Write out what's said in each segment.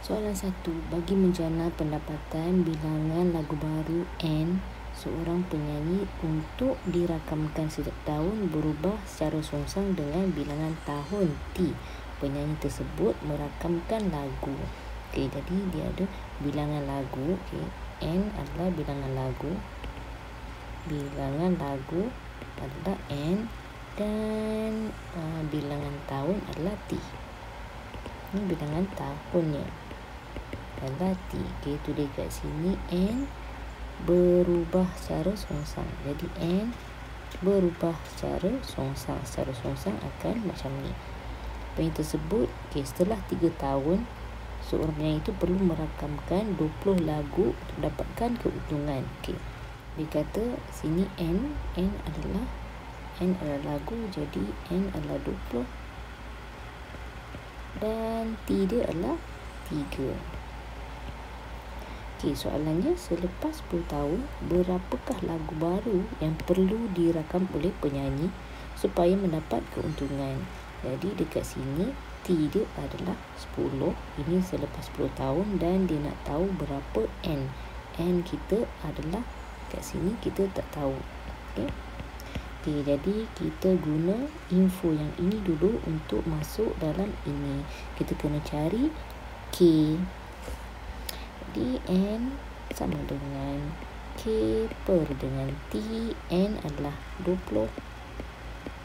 Soalan 1. Bagi menjana pendapatan bilangan lagu baru N seorang penyanyi untuk dirakamkan setiap tahun berubah secara songsang dengan bilangan tahun T. Penyanyi tersebut merakamkan lagu. Okey, jadi dia ada bilangan lagu. Okey, N adalah bilangan lagu. Bilangan lagu adalah N dan bilangan tahun adalah T. Ini bilangan tahunnya adalah T. Okey, tulis kat sini N berubah secara songsang. Jadi N berubah secara songsang. Secara songsang akan macam ni. Penyanyi tersebut, okey, setelah 3 tahun, seorang penyanyi itu perlu merakamkan 20 lagu untuk dapatkan keuntungan. Okey. Dia kata sini N adalah lagu, jadi N adalah 20 dan T dia adalah 3. Okey, soalannya, selepas 10 tahun, berapakah lagu baru yang perlu dirakam oleh penyanyi supaya mendapat keuntungan? Jadi dekat sini T dia adalah 10. Ini selepas 10 tahun dan dia nak tahu berapa N. N kita adalah kat sini kita tak tahu. Okey. Okey, jadi kita guna info yang ini dulu untuk masuk dalam ini. Kita kena cari K. Jadi N sama dengan K per dengan T. N adalah 20.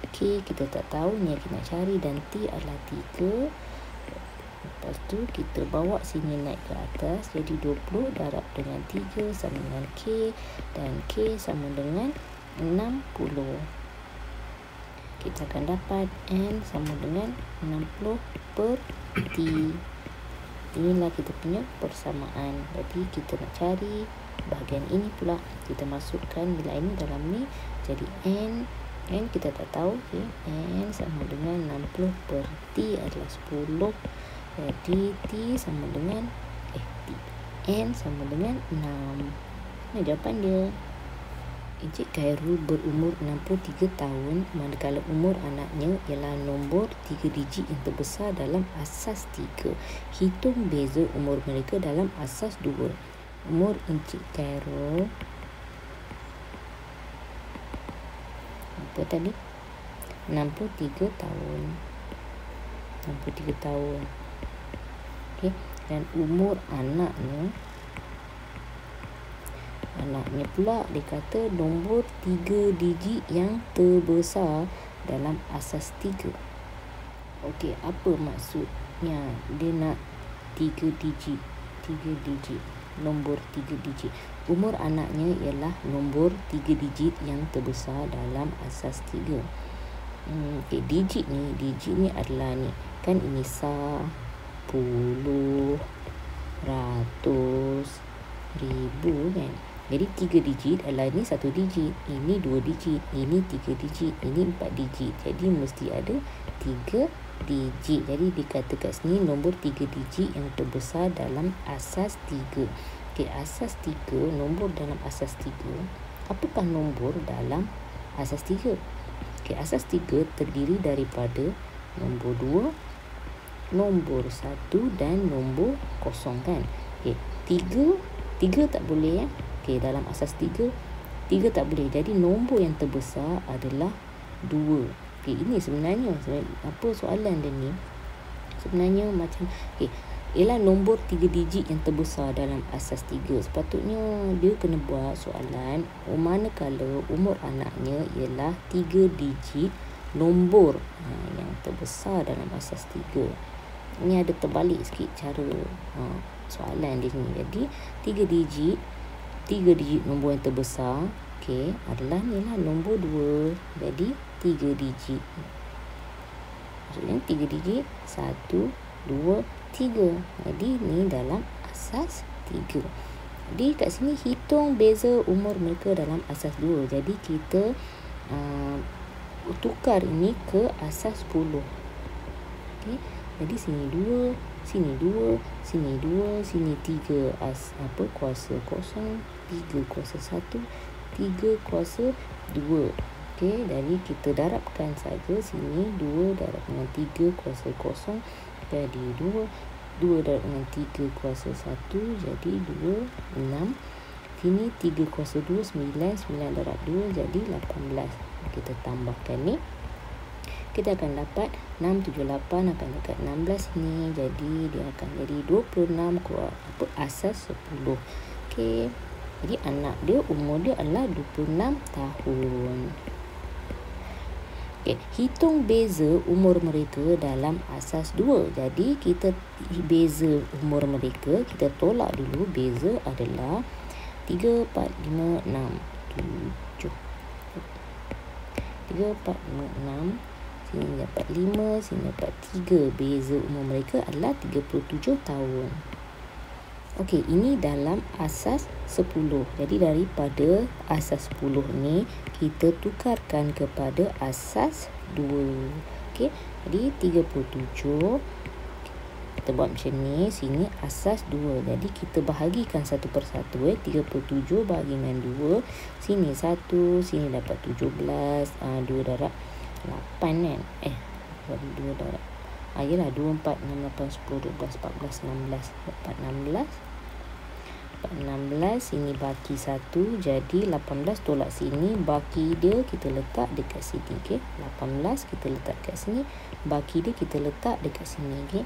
K kita tak tahu, ni kita nak cari, dan T adalah 3. Lepas tu kita bawa sini naik ke atas. Jadi 20 darab dengan 3 sama dengan K. Dan K sama dengan 60. Kita akan dapat N sama dengan 60 per T. Inilah kita punya persamaan. Jadi kita nak cari bahagian ini pula. Kita masukkan nilai ini dalam ni. Jadi N kita tak tahu. Okay. N sama dengan 60 per T adalah 10. Jadi T sama dengan N sama dengan 6. Ini jawapan dia. Encik Khairul berumur 63 tahun manakala umur anaknya ialah nombor 3 digit yang terbesar dalam asas 3. Hitung beza umur mereka dalam asas 2. Umur Encik Khairul apa tadi? 63 tahun. 63 tahun. Okey, dan umur anaknya pula dia kata nombor 3 digit yang terbesar dalam asas 3. Okey, apa maksudnya dia nak 3 digit? Nombor 3 digit. Umur anaknya ialah nombor 3 digit yang terbesar dalam asas 3. Okey, digit ni adalah ni. Kan ini sah, puluh, ratus, ribu kan. Jadi 3 digit adalah ini 1 digit, ini 2 digit, ini 3 digit, ini 4 digit. Jadi mesti ada 3 digit. Jadi dikata kat sini nombor 3 digit yang terbesar dalam asas 3. Okey, asas 3, nombor dalam asas 3. Apakah nombor dalam asas 3? Okey, asas 3 terdiri daripada nombor 2, nombor 1 dan nombor 0 kan. Okey, 3 tak boleh ya. Okey, dalam asas 3 tak boleh. Jadi nombor yang terbesar adalah 2. Okey, ini sebenarnya apa soalan dia ni? Sebenarnya macam ialah nombor 3 digit yang terbesar dalam asas 3. Sepatutnya dia kena buat soalan manakala umur anaknya ialah 3 digit nombor yang terbesar dalam asas 3. Ini ada terbalik sikit cara soalan dia ni. Jadi 3 digit nombor yang terbesar adalah ni lah nombor 2. Jadi 3 digit. Maksudnya 3 digit 1, 2, 3. Jadi ni dalam asas 3. Jadi kat sini hitung beza umur mereka dalam asas 2. Jadi kita tukar ini ke asas 10. Okey. Jadi sini 2, sini 2, sini 2, sini 3 kuasa 0, 3 kuasa 1, 3 kuasa 2. Okey, jadi kita darabkan saja sini 2 darab dengan 3 kuasa 0 jadi 2 2 darab dengan 3 kuasa 1, jadi 2, 6. Sini 3 kuasa 2, 9. 9 darab 2, jadi 18. Kita tambahkan ni. Kita akan dapat 6, 7, 8 akan dekat 16 ni. Jadi dia akan jadi 26 asas 10. Okey. Jadi anak dia, umur dia adalah 26 tahun. Okay. Hitung beza umur mereka dalam asas 2. Jadi kita beza umur mereka, kita tolak dulu. Beza adalah 3, 4, 5, 6, 7. 3, 4, 5, 6. Sini dapat 5, sini dapat 3. Beza umur mereka adalah 37 tahun. Okey, ini dalam asas 10. Jadi daripada asas 10 ni kita tukarkan kepada asas 2. Okey, jadi 37 kita buat macam ni. Sini asas 2. Jadi kita bahagikan satu persatu. 37 bahagi dengan 2. Sini 1, sini dapat 17. 2 darab 8 kan. Bagi 2 darab. Yalah 2, 4, 6, 8, 10, 12, 14, 16. Dapat 16. Dapat 16. Sini baki 1. Jadi 18 tolak sini. Baki dia kita letak dekat sini. Okay? 18 kita letak dekat sini. Baki dia kita letak dekat sini. Okay?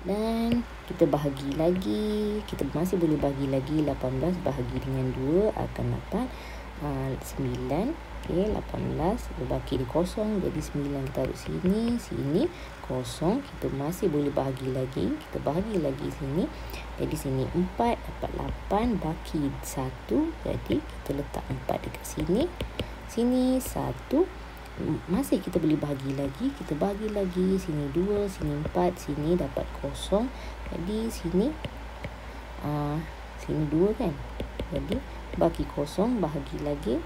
Dan kita bahagi lagi. Kita masih boleh bahagi lagi. 18 bahagi dengan 2 akan dapat 9. Okay, 18 berbaki di kosong, jadi 9 kita taruh sini, sini kosong. Kita masih boleh bahagi lagi, kita bahagi lagi sini. Jadi sini 4 dapat 8, baki 1, jadi kita letak 4 dekat sini. Sini 1, masih kita boleh bahagi lagi, kita bahagi lagi. Sini 2, sini 4, sini dapat kosong. Jadi sini sini 2 kan. Jadi baki kosong, bahagi lagi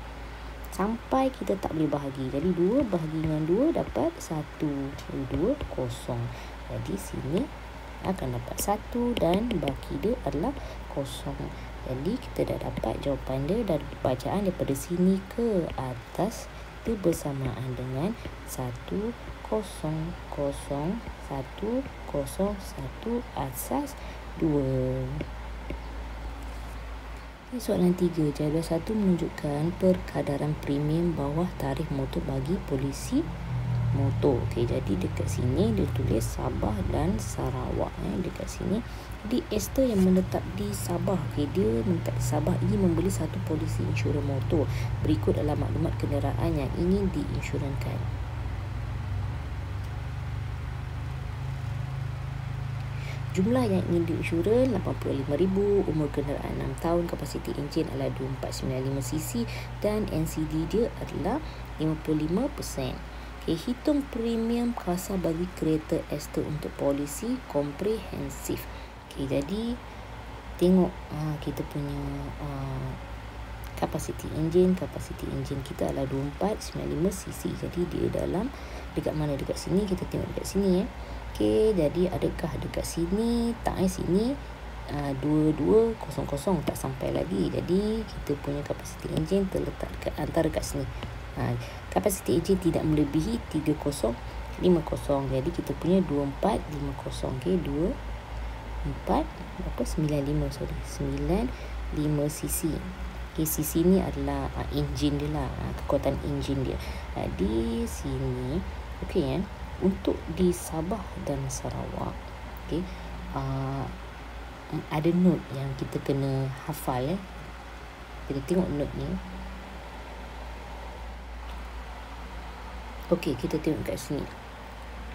sampai kita tak boleh bahagi. Jadi 2 bahagi dengan 2 dapat 1. 2 kosong. Jadi sini akan dapat 1 dan baki dia adalah kosong. Jadi kita dah dapat jawapan dia dari bacaan daripada sini ke atas. Itu bersamaan dengan 1, 0, 0, 1, 0, 1 asas 2. Soalan 3. Jadual 1 menunjukkan perkadaran premium bawah tarikh motor bagi polisi motor. Okey, jadi dekat sini dia tulis Sabah dan Sarawak. Dekat sini. Jadi Esther yang menetap di Sabah. Okey, dia menetap di Sabah ingin membeli satu polisi insurans motor. Berikut adalah maklumat kenderaan yang ingin diinsurankan. Jumlah yang ingin diinsurans 85,000, umur kenderaan 6 tahun, kapasiti enjin adalah 2495cc dan NCD dia adalah 55%. Okay, hitung premium kasa bagi kereta Esther untuk polisi komprehensif. Okay, jadi tengok kita punya kapasiti enjin kita adalah 2495cc. Jadi dia dalam dekat mana, dekat sini, kita tengok dekat sini ya. Okey, jadi adakah dekat sini? Tak, sini 2200 tak sampai lagi. Jadi kita punya kapasiti enjin terletak dekat antara kat sini. Kapasiti enjin tidak melebihi 3050. Jadi kita punya 2450. Okey, 95 cc. Okey, cc ni adalah enjin dia lah, kekuatan enjin dia. Di sini okey ya. Untuk di Sabah dan Sarawak, okey, ada note yang kita kena hafal ya. Kita tengok note ni. Okey, kita tengok kat sini.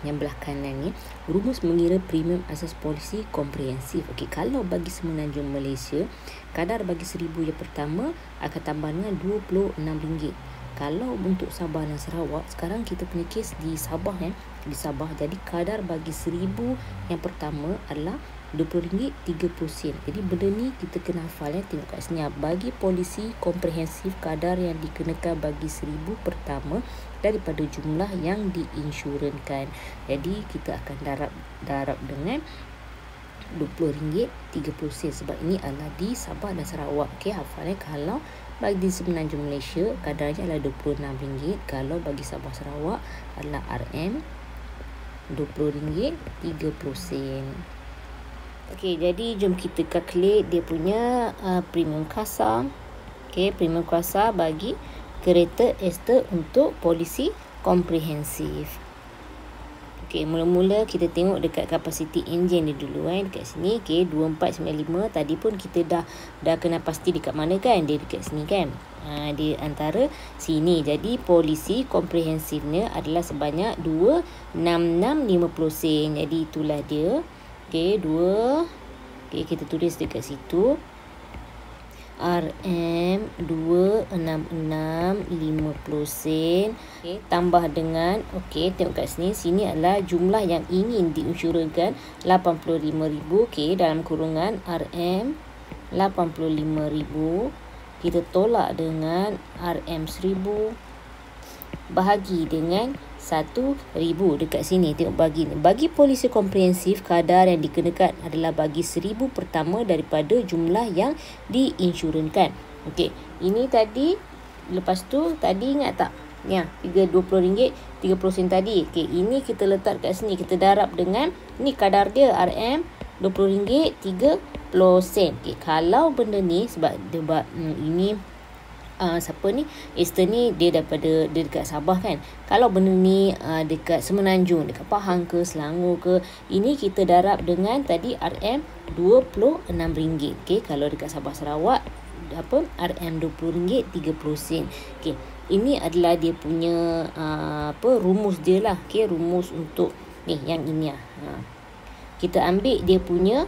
Yang belah kanan ni, rumus mengira premium asas polisi komprehensif. Okey, kalau bagi Semenanjung Malaysia, kadar bagi 1000 yang pertama akan tambah dengan RM26. Kalau untuk Sabah dan Sarawak, sekarang kita punya kes di Sabah ya, di Sabah. Jadi kadar bagi 1000 yang pertama adalah RM20.30. Jadi benda ni kita kena hafal ya. Tengok kat sini, bagi polisi komprehensif, kadar yang dikenakan bagi 1000 pertama daripada jumlah yang diinsurankan. Jadi kita akan darab dengan RM20.30 sebab ini adalah di Sabah dan Sarawak. Okey, hafalnya. Kalau bagi Semenanjung Malaysia kadarnya adalah RM26. Kalau bagi Sabah Sarawak adalah RM20.30. Okey, jadi jom kita calculate dia punya premium kasar. Okey, premium kasar bagi kereta Ester untuk polisi komprehensif. Okey, mula-mula kita tengok dekat kapasiti enjin dia dulu dekat sini. Okey, 2495 tadi pun kita dah kena pasti dekat mana kan? Dia dekat sini kan? Di antara sini. Jadi polisi komprehensifnya adalah sebanyak 26650 sen. Jadi itulah dia. Okey, 2. Okey, kita tulis dekat situ. RM26650 sen. Okey, tambah dengan tengok kat sini. Sini adalah jumlah yang ingin diinsurankan 85,000. Okey, dalam kurungan RM 85,000. Kita tolak dengan RM1000 bahagi dengan 1,000 dekat sini. Tengok bagi ni. Bagi polisi komprehensif, kadar yang dikenakan adalah bagi 1,000 pertama daripada jumlah yang diinsurankan. Okey, ini tadi. Lepas tu tadi ingat tak? Ya, RM20 30 sen tadi. Okey, ini kita letak kat sini. Kita darab dengan ni kadar dia RM20 30 sen. Okey, kalau benda ni sebab ini siapa ni? Ester ni dia dekat Sabah kan. Kalau benda ni dekat Semenanjung, dekat Pahang ke, Selangor ke, ini kita darab dengan tadi RM26. Okey, kalau dekat Sabah Sarawak RM20 30 sen. Okey, ini adalah dia punya rumus dia lah. Okey, rumus untuk ni yang ini kita ambil dia punya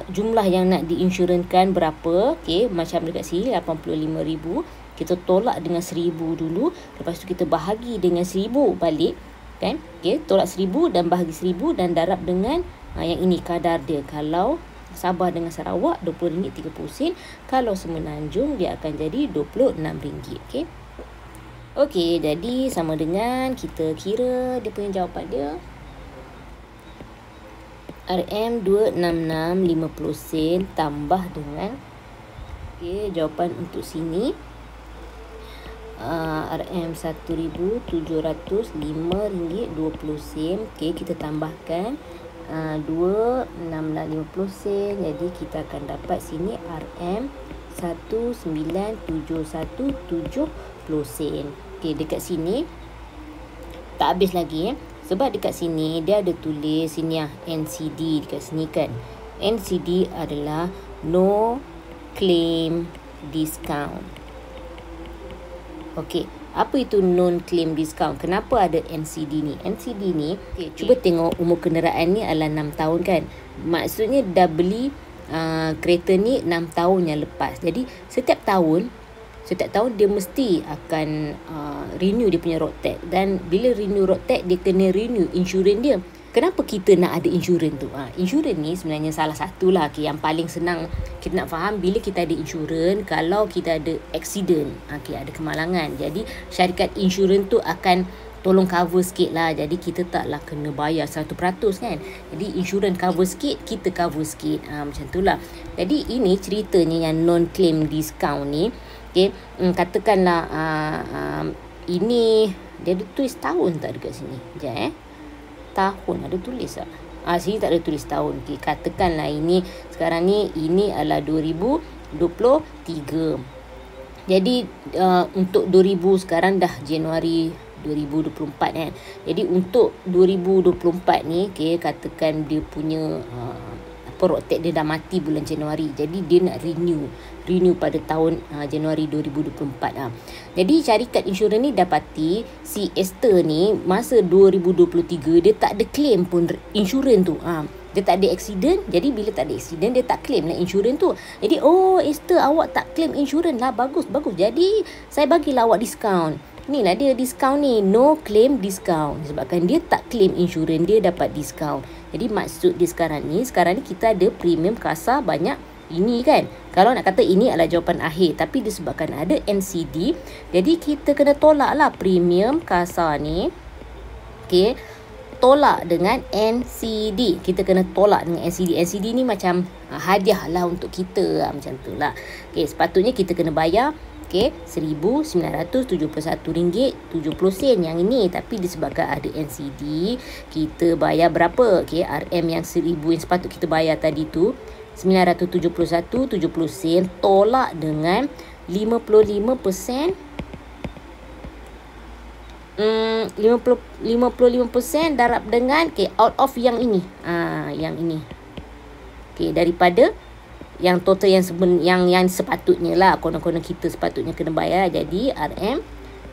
jumlah yang nak diinsurankan berapa. Okey, macam dekat sini 85,000. Kita tolak dengan 1,000 dulu. Lepas tu kita bahagi dengan 1,000 balik. Kan? Okey, tolak 1,000 dan bahagi 1,000 dan darab dengan yang ini kadar dia. Kalau Sabah dengan Sarawak RM20 30 sen. Kalau Semenanjung dia akan jadi RM26. Okey. Okey, jadi sama dengan kita kira dia punya jawapan dia. RM26650 sen tambah dengan jawapan untuk sini RM1,705.20 sen. Okey, kita tambahkan 26650 sen. Jadi kita akan dapat sini RM197170 sen. Okey, dekat sini tak habis lagi sebab dekat sini dia ada tulis sini NCD dekat sini kan. NCD adalah no claim discount. Okey, apa itu non claim discount? Kenapa ada NCD ni? NCD ni, cuba tengok umur kenderaan ni adalah 6 tahun kan. Maksudnya dah beli kereta ni 6 tahun yang lepas. Jadi setiap tahun dia mesti akan renew dia punya road tax. Dan bila renew road tax, dia kena renew insurans dia. Kenapa kita nak ada insurans tu? Insurans ni sebenarnya salah satu lah yang paling senang kita nak faham. Bila kita ada insurans, kalau kita ada accident, ada kemalangan, jadi syarikat insurans tu akan tolong cover sikit lah. Jadi kita taklah kena bayar 100% kan. Jadi insurans cover sikit, kita cover sikit. Macam tu lah. Jadi ini ceritanya yang non-claim discount ni. Okay, katakanlah ini dia ada tulis tahun tak dekat sini? Sekejap tahun ada tulis tak? Sini tak ada tulis tahun. Okay, katakanlah ini sekarang ni ini adalah 2023. Jadi untuk 2000 sekarang dah Januari 2024 kan. Jadi untuk 2024 ni katakan dia punya road tax dia dah mati bulan Januari. Jadi dia nak renew pada tahun Januari 2024. Jadi syarikat insurans ni dapati si Ester ni masa 2023 dia tak ada claim pun insurans tu. Dia tak ada accident. Jadi bila tak ada accident, dia tak claim lah insurans tu. Jadi Ester, awak tak claim insurans lah. Bagus. Jadi saya bagilah awak diskaun. Ni lah dia diskaun ni, no claim discount. Sebabkan dia tak claim insurans, dia dapat diskaun. Jadi maksud dia sekarang ni kita ada premium kasar banyak ini kan. Kalau nak kata ini adalah jawapan akhir, tapi disebabkan ada NCD, jadi kita kena tolak lah premium kasar ni. Okey, tolak dengan NCD. Kita kena tolak dengan NCD. NCD ni macam hadiah lah untuk kita, macam tu lah. Okey, sepatutnya kita kena bayar Okey, RM1,971.70 yang ini. Tapi disebabkan ada NCD, kita bayar berapa? Okey, RM yang 1,000 yang sepatut kita bayar tadi tu RM971.70 tolak dengan 55% 55% darab dengan out of yang ini. Yang ini. Daripada yang total yang sepatutnya lah, konon-konon kita sepatutnya kena bayar. Jadi RM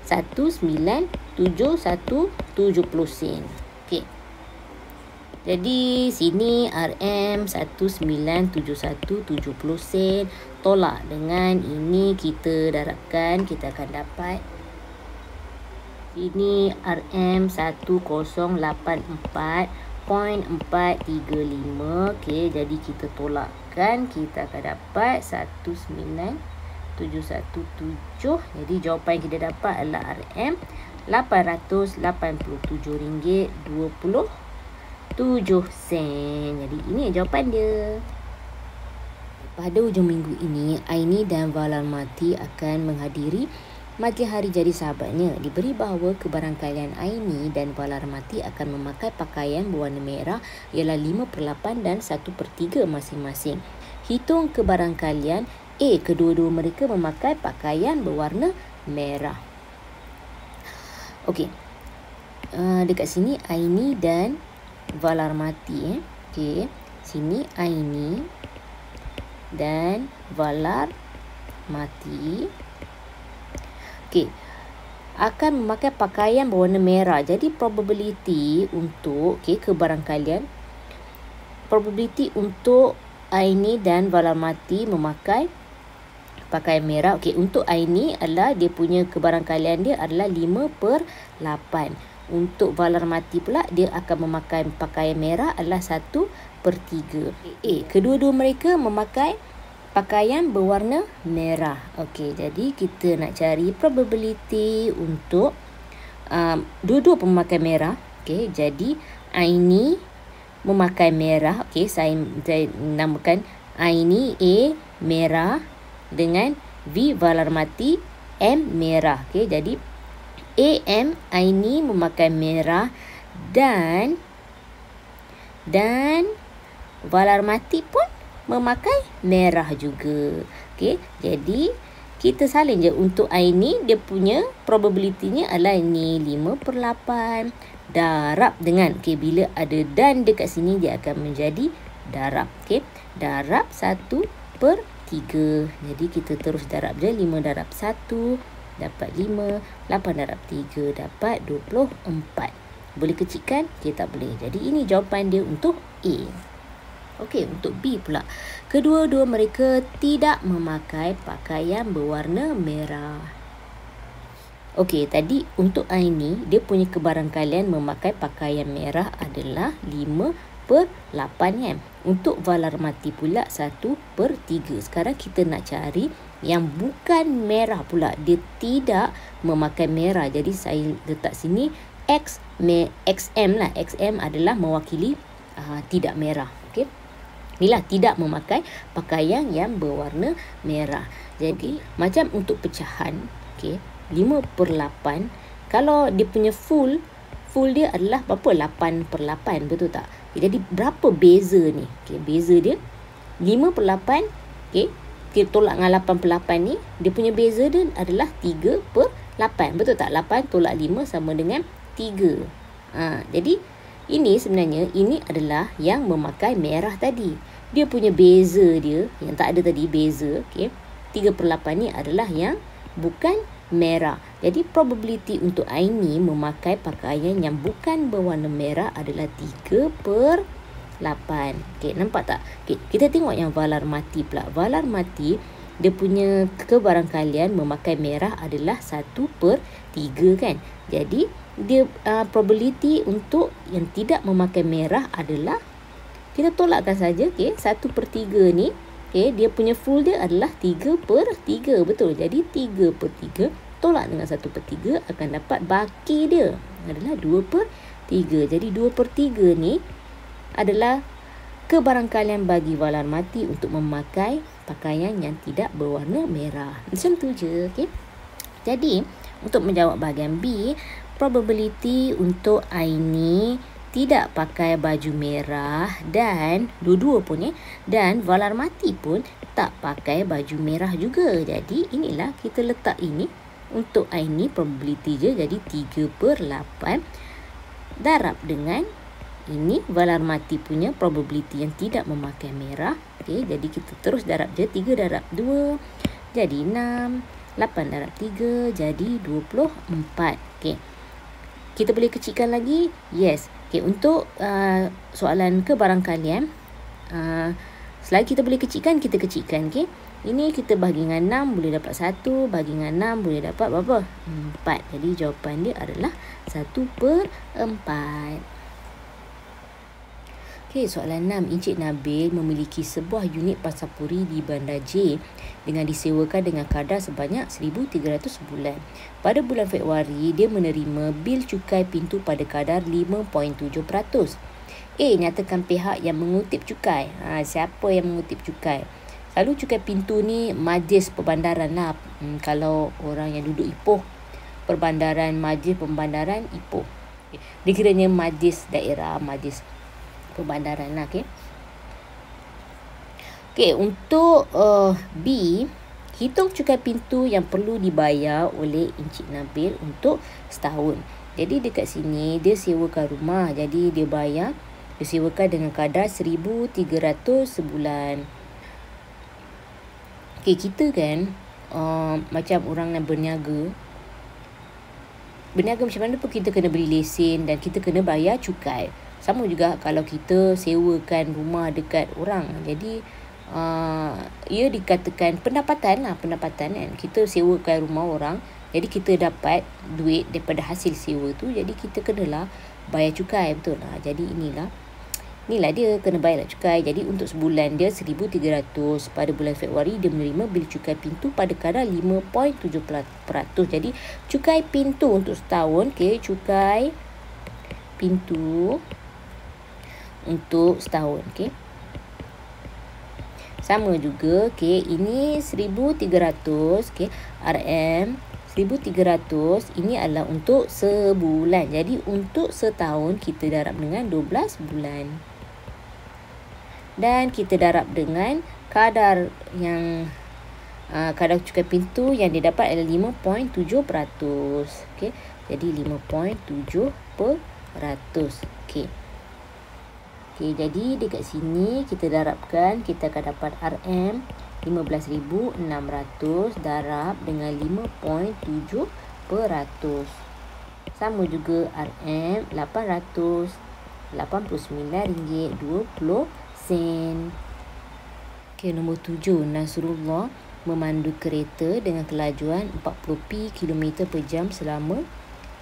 1,971.70. Jadi sini RM 1,971.70 tolak dengan ini, kita darabkan, kita akan dapat ini RM 1084.435. jadi kita tolakkan, kita akan dapat 1,971.70. Jadi jawapan yang kita dapat adalah RM RM888.27. Jadi ini jawapan dia. Pada hujung minggu ini, Aini dan Valarmati akan menghadiri Majlis Hari Jadi Sahabatnya. Diberi bahawa kebarangkalian Aini dan Valarmati akan memakai pakaian berwarna merah ialah 5/8 dan 1/3 masing-masing. Hitung kebarangkalian A. Kedua-dua mereka memakai pakaian berwarna merah. Okey. Dekat sini Aini dan Valarmati. Sini Aini dan Valarmati akan memakai pakaian berwarna merah. Jadi probability untuk kebarangkalian, probability untuk Aini dan Valarmati memakai pakaian merah. Untuk Aini adalah dia punya kebarangkalian dia adalah 5/8. Untuk Valarmati pula dia akan memakai pakaian merah adalah 1/3. Kedua-dua mereka memakai pakaian berwarna merah. Jadi kita nak cari probability untuk dua-dua pemakai merah. Jadi Aini memakai merah. Saya namakan Aini A merah dengan V Valarmati M merah. Jadi AM Aini memakai merah dan Valarmati pun memakai merah juga. Jadi kita salin je. Untuk Aini dia punya probability-nya adalah ini 5/8 darab dengan bila ada dan dekat sini dia akan menjadi darab. Darab 1/3. Jadi kita terus darab je. 5 darab 1 dapat 5, 8 darab 3 dapat 24. Boleh kecilkan? Tak boleh. Jadi ini jawapan dia untuk A. Untuk B pula. Kedua-dua mereka tidak memakai pakaian berwarna merah. Tadi untuk Aini, dia punya kebarangkalian memakai pakaian merah adalah 5/8. Untuk Valarmati pula 1/3. Sekarang kita nak cari yang bukan merah pula. Dia tidak memakai merah. Jadi saya letak sini XM lah. XM adalah mewakili tidak merah. Inilah tidak memakai pakaian yang berwarna merah. Jadi macam untuk pecahan 5/8, kalau dia punya full dia adalah berapa? 8/8, betul tak? Jadi berapa beza ni? Beza dia 5/8. Kita tolak dengan 8/8 ni, dia punya beza dia adalah 3/8, betul tak? 8 tolak 5 sama dengan 3. Jadi ini sebenarnya ini adalah yang memakai merah tadi. Dia punya beza dia yang tak ada tadi, beza 3/8 ni adalah yang bukan merah. Jadi probability untuk Aini memakai pakaian yang bukan berwarna merah adalah 3/8. Nampak tak? Kita tengok yang Valarmati pula. Valarmati dia punya kebarangkalian memakai merah adalah 1/3 kan. Jadi dia probability untuk yang tidak memakai merah adalah, kita tolakkan saja 1/3 ni. Dia punya full dia adalah 3/3, betul. Jadi 3/3 tolak dengan 1/3 akan dapat baki dia adalah 2/3. Jadi 2/3 ni adalah kebarangkalian bagi Warahmati untuk memakai pakaian yang tidak berwarna merah. Macam tu je. Okay? Jadi, untuk menjawab bahagian B, probability untuk Aini tidak pakai baju merah dan dua-dua pun dan Warahmati pun tak pakai baju merah juga. Jadi inilah kita letak ini untuk Aini probability je, jadi 3/8 darab dengan ini Warahmati punya probability yang tidak memakai merah. Okey, jadi kita terus darab je, 3 darab 2 jadi 6, 8 darab 3 jadi 24. Okey. Kita boleh kecilkan lagi? Yes. Okay, untuk soalan kebarangkalian, selagi kita boleh kecilkan, kita kecilkan. Okay? Ini kita bahagi dengan 6, boleh dapat 1. Bahagi dengan 6, boleh dapat berapa? 4. Jadi jawapan dia adalah 1/4. Okay, soalan 6. Encik Nabil memiliki sebuah unit pasapuri di Bandar J dengan disewakan dengan kadar sebanyak 1,300 sebulan. Pada bulan Februari, dia menerima bil cukai pintu pada kadar 5.7%. A. Nyatakan pihak yang mengutip cukai. Siapa yang mengutip cukai? Selalu cukai pintu ni majlis perbandaran lah. Kalau orang yang duduk Ipoh, perbandaran, majlis perbandaran Ipoh. Dia kiranya majlis daerah, majlis perbandaran lah. Okay. Okay, untuk B, hitung cukai pintu yang perlu dibayar oleh Encik Nabil untuk setahun. Jadi dekat sini dia sewakan rumah, jadi dia bayar, dia sewakan dengan kadar 1,300 sebulan. Okay, kita kan macam orang yang berniaga macam mana pun kita kena beli lesen dan kita kena bayar cukai. Sama juga kalau kita sewakan rumah dekat orang. Jadi ia dikatakan pendapatan kan. Kita sewakan rumah orang, jadi kita dapat duit daripada hasil sewa tu, jadi kita kenalah bayar cukai, betul lah. Jadi inilah dia kena bayar cukai. Jadi untuk sebulan dia 1,300. Pada bulan Februari dia menerima bil cukai pintu pada kadar 5.7%. Jadi cukai pintu untuk setahun, okay, cukai pintu untuk setahun. Okay. Sama juga. Okay, ini 1,300. Okay, RM 1,300. Ini adalah untuk sebulan. Jadi untuk setahun kita darab dengan 12 bulan. Dan kita darab dengan kadar yang kadar cukai pintu yang didapat adalah 5.7%. Okay, jadi 5.7%. Okay. Okay, jadi dekat sini kita darabkan, kita akan dapat RM 15,600 darab dengan 5.7%. Sama juga RM 889.20. Okay, nombor 7. Nasrullah memandu kereta dengan kelajuan 40 km/jam selama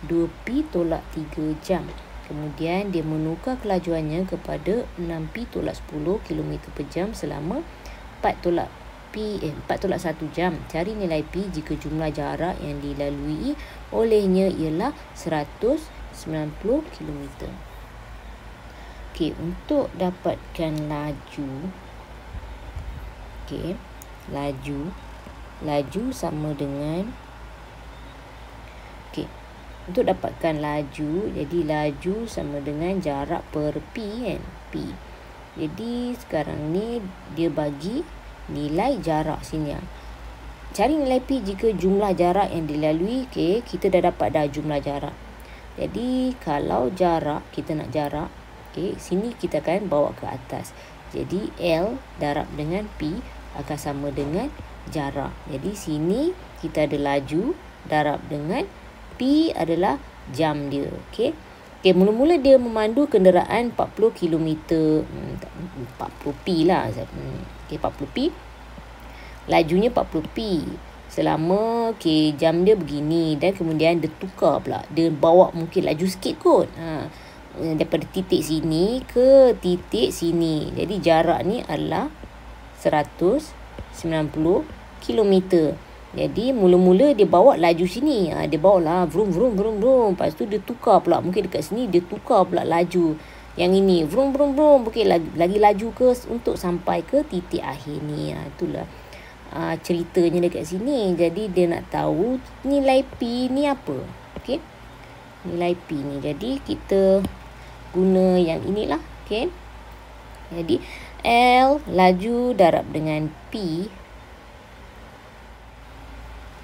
2p/3 jam. Kemudian dia menukar kelajuannya kepada 6p/10 km/jam selama 4/1 jam. Cari nilai P jika jumlah jarak yang dilalui olehnya ialah 190 km. Okey, untuk dapatkan laju. Okey, laju sama dengan, okey, untuk dapatkan laju, jadi laju sama dengan jarak per P kan, P. Jadi sekarang ni dia bagi nilai jarak sini. Cari nilai P jika jumlah jarak yang dilalui. Okay, kita dah dapat dah jumlah jarak. Jadi kalau jarak, kita nak jarak, okay, sini kita akan bawa ke atas. Jadi L darab dengan P akan sama dengan jarak. Jadi sini kita ada laju darab dengan P adalah jam dia. Okey. Okey, mula-mula dia memandu kenderaan 40 km. 40p lah. Okey, 40p. Lajunya 40p. Selama jam dia begini dan kemudian dia tukar pula. Dia bawa mungkin laju sikit kot. Daripada titik sini ke titik sini. Jadi jarak ni adalah 190 km. Jadi mula-mula dia bawa laju sini. Dia bawa lah vroom vroom vroom vroom. Lepas tu dia tukar pula. Mungkin dekat sini dia tukar pula laju. yang ini vrum vrum vrum, okey, lagi laju ke untuk sampai ke titik akhir ni. Itulah ceritanya dekat sini. Jadi dia nak tahu nilai P ni apa. Okey, nilai P ni. Jadi kita guna yang inilah. Okey, jadi L laju darab dengan P.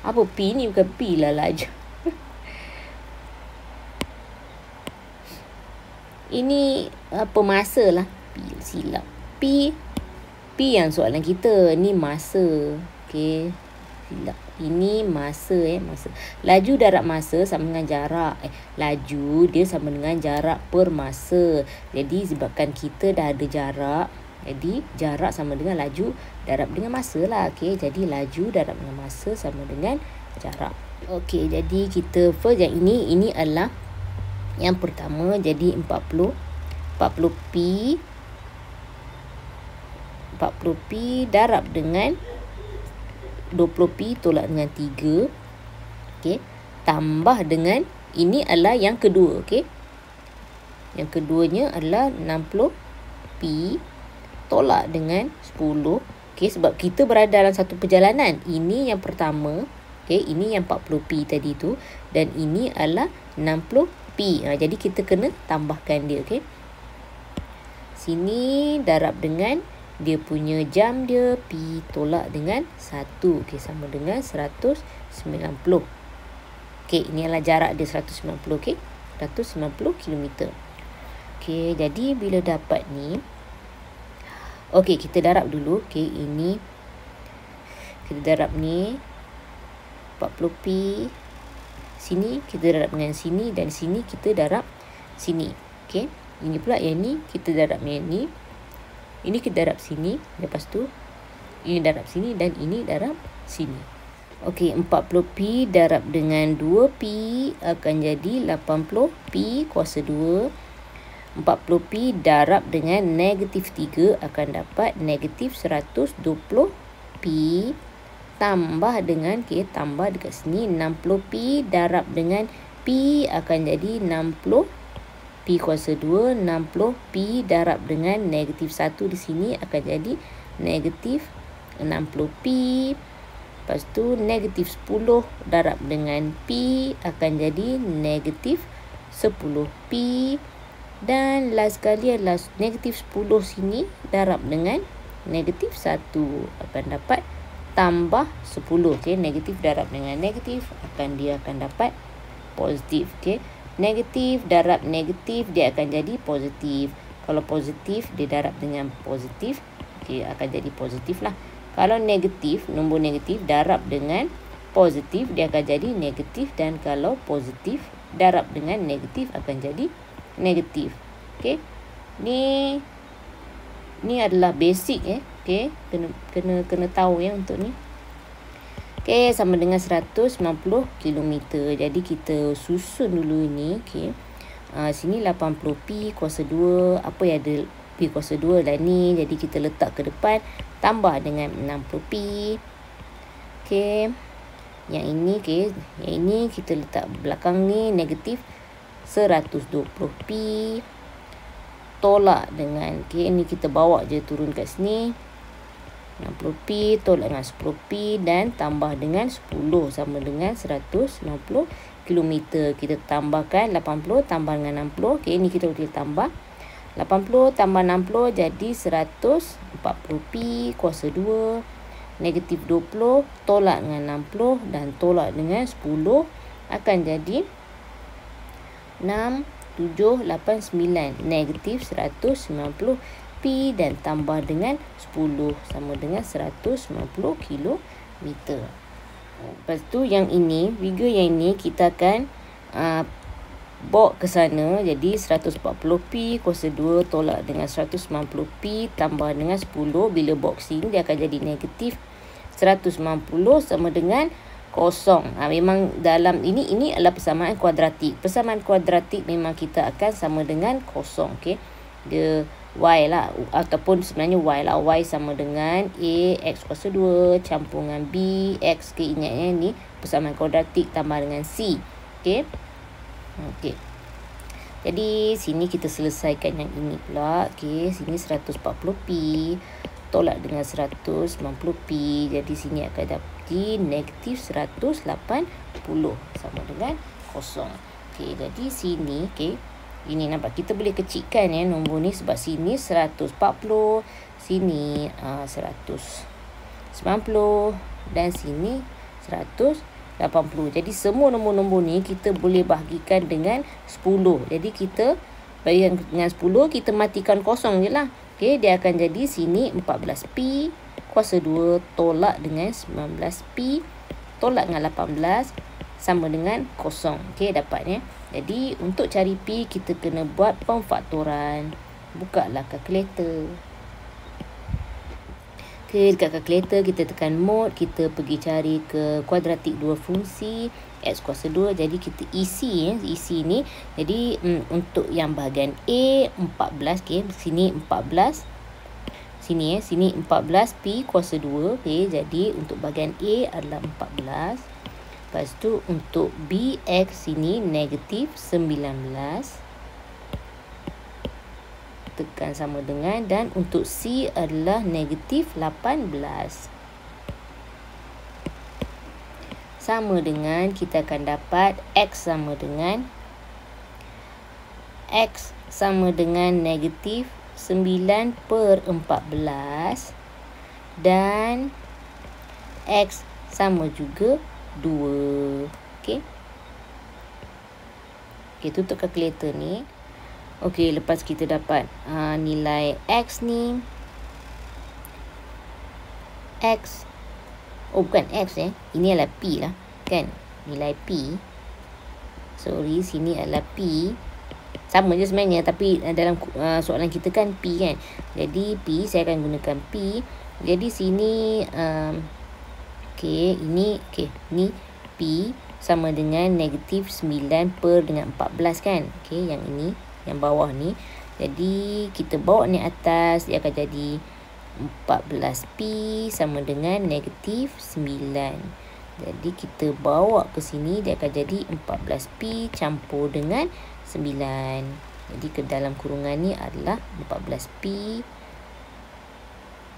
Apa P ni? Bukan P lah, laju. Ini apa, masa lah. P, silap. P yang soalan kita. Ni masa. Okey, silap. Ini masa masa. Laju darab masa sama dengan jarak. Laju dia sama dengan jarak per masa. Jadi sebabkan kita dah ada jarak, jadi jarak sama dengan laju darab dengan masa lah. Okey, jadi laju darab dengan masa sama dengan jarak. Okey, jadi kita first yang ini adalah yang pertama. Jadi 40 P darab dengan 20P tolak dengan 3. Okey, tambah dengan ini adalah yang kedua. Okey, yang keduanya adalah 60P tolak dengan 10. Okey, sebab kita berada dalam satu perjalanan. Ini yang pertama. Okey, ini yang 40P tadi tu, dan ini adalah 60P. Jadi kita kena tambahkan dia. Okey, sini darab dengan dia punya jam dia, P tolak dengan 1. Okey, sama dengan 190. Okey, ini adalah jarak dia 190. Okey, 190 km. Okey, jadi bila dapat ni, okey, kita darab dulu. Okey, ini kita darab ni 40P. Sini kita darab dengan sini, dan sini kita darab sini. Okey, ini pula yang ni kita darab yang ni. Ini kita darab sini, lepas tu ini darab sini, dan ini darab sini. Okey, 40P darab dengan 2P akan jadi 80P kuasa 2. 40P darab dengan negatif 3 akan dapat negatif 120P. Tambah dengan, tambah dekat sini 60P darab dengan P akan jadi 60P kuasa 2. 60P darab dengan negatif 1 di sini akan jadi negatif 60P. Lepas tu negatif 10 darab dengan P akan jadi negatif 10P. Dan last sekali adalah negatif 10 sini darab dengan negatif 1 akan dapat tambah 10. Okey, negatif darab dengan negatif dia akan dapat positif. Okey, negatif darab negatif dia akan jadi positif. Kalau positif dia darab dengan positif, okey, akan jadi positif lah. Kalau negatif, nombor negatif darab dengan positif dia akan jadi negatif, dan kalau positif darab dengan negatif akan jadi negatif. Okey, ni adalah basic. Okey, kena tahu untuk ni. Okey, sama dengan 190 km. Jadi kita susun dulu ni. Okey, sini 80P kuasa 2. Apa yang ada P kuasa 2 lah ni. Jadi kita letak ke depan, tambah dengan 60P. Okey, yang ini yang ini kita letak belakang ni negatif 120P tolak dengan, ini kita bawa je turun kat sini, 60P tolak dengan 10P dan tambah dengan 10 sama dengan 190 km. Kita tambahkan 80 tambah dengan 60. Okey, ini kita boleh tambah 80 tambah 60 jadi 140P kuasa 2. Negatif 20 tolak dengan 60 dan tolak dengan 10 akan jadi 6, 7, 8, 9. Negatif 190P dan tambah dengan 10 sama dengan 190 km. Lepas tu yang ini, figure yang ini kita akan bawa ke sana. Jadi 140P kuasa 2 tolak dengan 190P tambah dengan 10. Bila boxing dia akan jadi negatif 190 sama dengan kosong. Memang dalam ini adalah persamaan kuadratik. Persamaan kuadratik memang kita akan sama dengan kosong. Okey, dia y lah, ataupun sebenarnya y lah. Y sama dengan A x kuasa 2 campur dengan B x. Ingatnya ni persamaan kuadratik tambah dengan C. Okey. Okey. Jadi sini kita selesaikan yang ini pula. Okey, sini 140p tolak dengan 190p. Jadi sini akan dapat negatif 180 sama dengan kosong. Okey, jadi sini ini nampak kita boleh kecilkan nombor ni sebab sini 140, sini 190 dan sini 180. Jadi semua nombor-nombor ni kita boleh bahagikan dengan 10. Jadi kita bahagikan dengan 10, kita matikan kosong je lah. Okey, dia akan jadi sini 14p kuasa 2 tolak dengan 19p tolak dengan 18 sama dengan kosong. Okey, dapat ya. Jadi untuk cari p kita kena buat pemfaktoran. Bukalah kalkulator. Okey, dekat kalkulator kita tekan mod, kita pergi cari ke kuadratik dua fungsi x kuasa 2. Jadi kita isi ni. Jadi untuk yang bahagian A 14, okey, sini 14. Sini sini 14 p kuasa 2. Okey, jadi untuk bahagian A adalah 14. Lepas tu untuk B x sini negatif 19. Tekan sama dengan, dan untuk C adalah negatif 18. Sama dengan kita akan dapat X sama dengan negatif 9/14 dan X sama juga 2. Okey. Okey, tutup kalkulator ni. Okey, lepas kita dapat nilai X ni. X. Oh, bukan X Ini adalah P lah. Kan? Nilai P. Sorry, sini adalah P. Sama je sebenarnya. Tapi dalam soalan kita kan P kan. Jadi P, saya akan gunakan P. Jadi sini okey, ini P sama dengan negatif 9/14 kan. Okey, yang ini, yang bawah ni. Jadi kita bawa ni atas, dia akan jadi 14p sama dengan negatif 9. Jadi kita bawa ke sini, dia akan jadi 14p campur dengan 9. Jadi ke dalam kurungan ni adalah 14p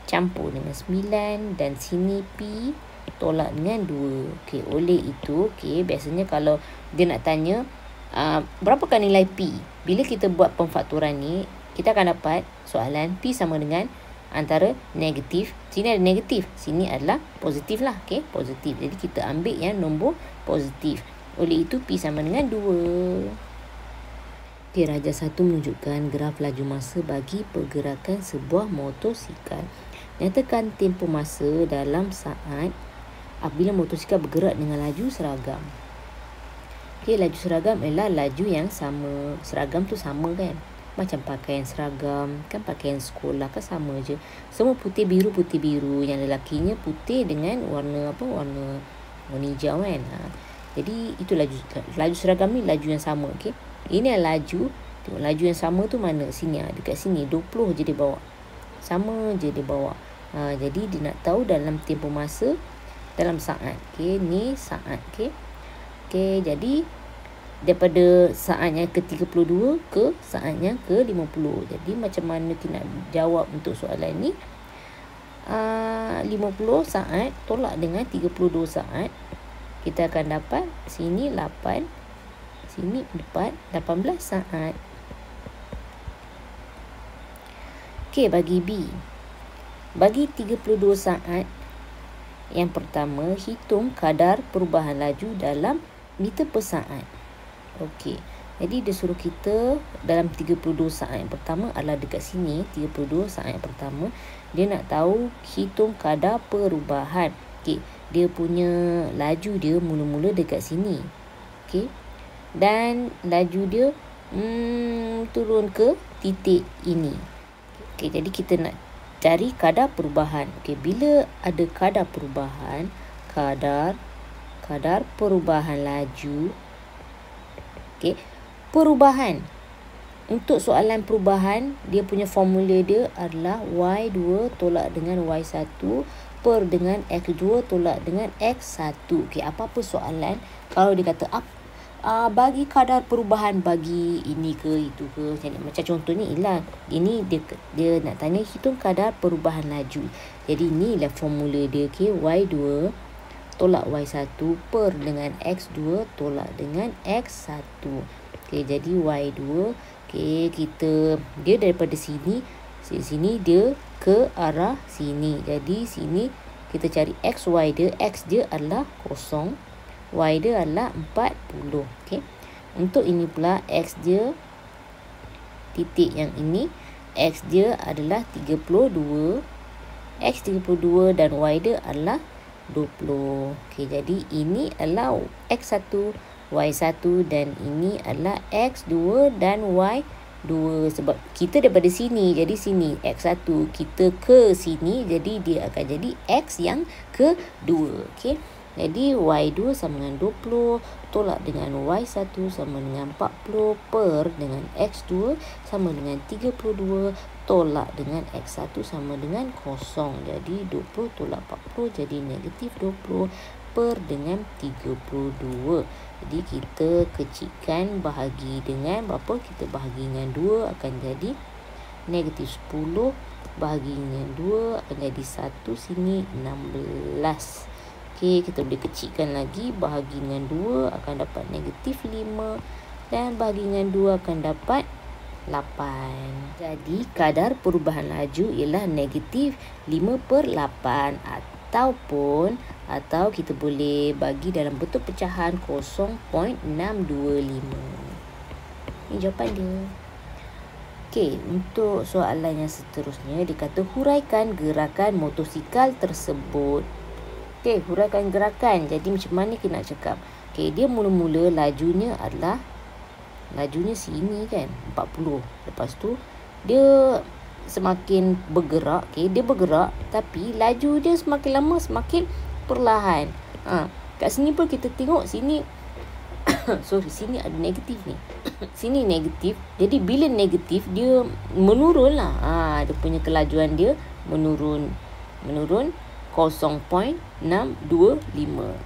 campur dengan 9 dan sini p tolak dengan 2. Okey, oleh itu, biasanya kalau dia nak tanya berapakah nilai P? Bila kita buat pemfaktoran ni, kita akan dapat soalan P sama dengan antara negatif, sini ada negatif, sini adalah positif lah. Okey, positif. Jadi kita ambil yang nombor positif. Oleh itu P sama dengan 2. Okey, Raja 1 menunjukkan graf laju masa bagi pergerakan sebuah motosikal. Nyatakan tempoh masa dalam saat apabila motosikal bergerak dengan laju seragam. Okey, laju seragam ialah laju yang sama. Seragam tu sama kan? Macam pakaian seragam, kan pakaian sekolah kan sama je. Semua putih biru. Yang lelakinya putih dengan warna warna hijau kan. Jadi itu laju seragam ni laju yang sama. Okey. Ini adalah laju. Tengok laju yang sama tu mana? Sini dekat sini 20 je dia bawa. Sama je dia bawa. Jadi dia nak tahu dalam tempoh masa dalam saat. Okey, ni saat. Okey, jadi daripada saatnya ke 32 ke saatnya ke 50. Jadi macam mana kita nak jawab untuk soalan ni? 50 saat tolak dengan 32 saat. Kita akan dapat sini 8, sini 4, 18 saat. Okey, bagi B. Bagi 32 saat yang pertama, hitung kadar perubahan laju dalam meter per saat. Okey. Jadi dia suruh kita dalam 32 saat yang pertama adalah dekat sini, 32 saat yang pertama, dia nak tahu hitung kadar perubahan. Okey, dia punya laju dia mula-mula dekat sini. Okey. Dan laju dia turun ke titik ini. Okey, jadi kita nak cari kadar perubahan. Okey, bila ada kadar perubahan, kadar perubahan laju. Okey, perubahan. Untuk soalan perubahan, dia punya formula dia adalah Y2 tolak dengan Y1 per dengan X2 tolak dengan X1. Okey, apa-apa soalan kalau dia kata bagi kadar perubahan bagi ini ke itu ke. Macam contohnya ialah ini dia nak tanya hitung kadar perubahan laju. Jadi inilah formula dia. Okay, Y2 tolak Y1 per dengan X2 tolak dengan X1. Okay, jadi Y2 okay, dia daripada sini dia ke arah sini. Jadi sini kita cari XY dia. X dia adalah 0, Y dia adalah 40. Okay. Untuk ini pula X dia titik yang ini, X dia adalah 32, X 32 dan Y dia adalah 20. Okay, jadi ini adalah X1, Y1 dan ini adalah X2 dan Y2. Sebab kita daripada sini, jadi sini X1, kita ke sini, jadi dia akan jadi X yang kedua. Okay. Jadi Y2 sama dengan 20 tolak dengan Y1 sama dengan 40 per dengan X2 sama dengan 32 tolak dengan X1 sama dengan 0. Jadi 20 tolak 40 jadi negatif 20 per dengan 32. Jadi kita kecilkan bahagi dengan berapa? Kita bahagi dengan 2 akan jadi negatif 10 bahagi dengan 2 akan jadi 1 sini 16. Okey, kita boleh kecilkan lagi. Bahagi dengan 2 akan dapat negatif 5. Dan bahagi dengan 2 akan dapat 8. Jadi, kadar perubahan laju ialah negatif 5 per 8. Atau kita boleh bagi dalam bentuk pecahan 0.625. Ini jawapan dia. Okey, untuk soalan yang seterusnya, dia kata huraikan gerakan motosikal tersebut. Okey, huraikan gerakan. Jadi macam mana kita nak cakap? Okey, dia mula-mula lajunya sini kan, 40. Lepas tu dia semakin bergerak. Okey, dia bergerak tapi laju dia semakin lama semakin perlahan. Kat sini pun kita tengok sini sini ada negatif ni. Sini negatif. Jadi bila negatif dia menurun lah. Dia punya kelajuan dia menurun 0.625.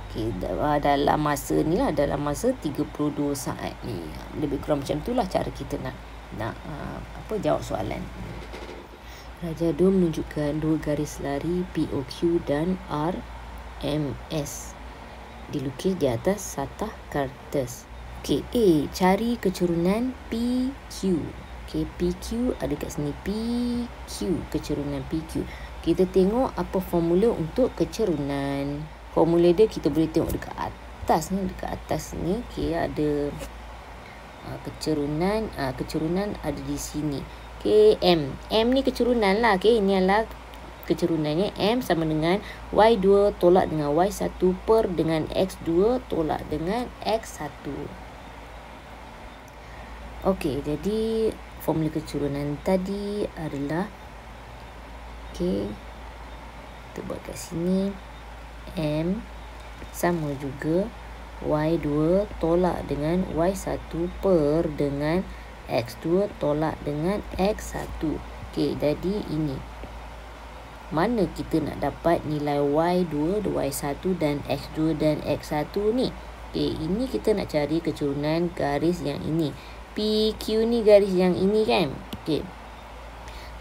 Okay, dalam masa ni lah, dalam masa 32 saat ni. Lebih kurang macam itulah cara kita nak jawab soalan. Raja Dom menunjukkan 2 garis lari POQ dan RMS dilukis di atas satah kertas. Okey, A, cari kecurunan PQ. Okey, PQ ada kat sini. PQ, kecurunan PQ. Kita tengok apa formula untuk kecurunan. Formula dia kita boleh tengok dekat atas ni. Dekat atas ni, okey, ada kecurunan. Kecurunan ada di sini. Okey, M. M ni kecurunan lah. Okey, ini adalah kecurunannya. M sama dengan Y2 tolak dengan Y1 per dengan X2 tolak dengan X1. Okey, jadi formula kecurunan tadi adalah, okey, kita buat kat sini. M sama juga Y2 tolak dengan Y1 per dengan X2 tolak dengan X1. Okey, jadi ini mana kita nak dapat nilai Y2, Y1 dan X2 dan X1 ni. Okey, ini kita nak cari kecurunan garis yang ini. PQ ni garis yang ini kan. Okey.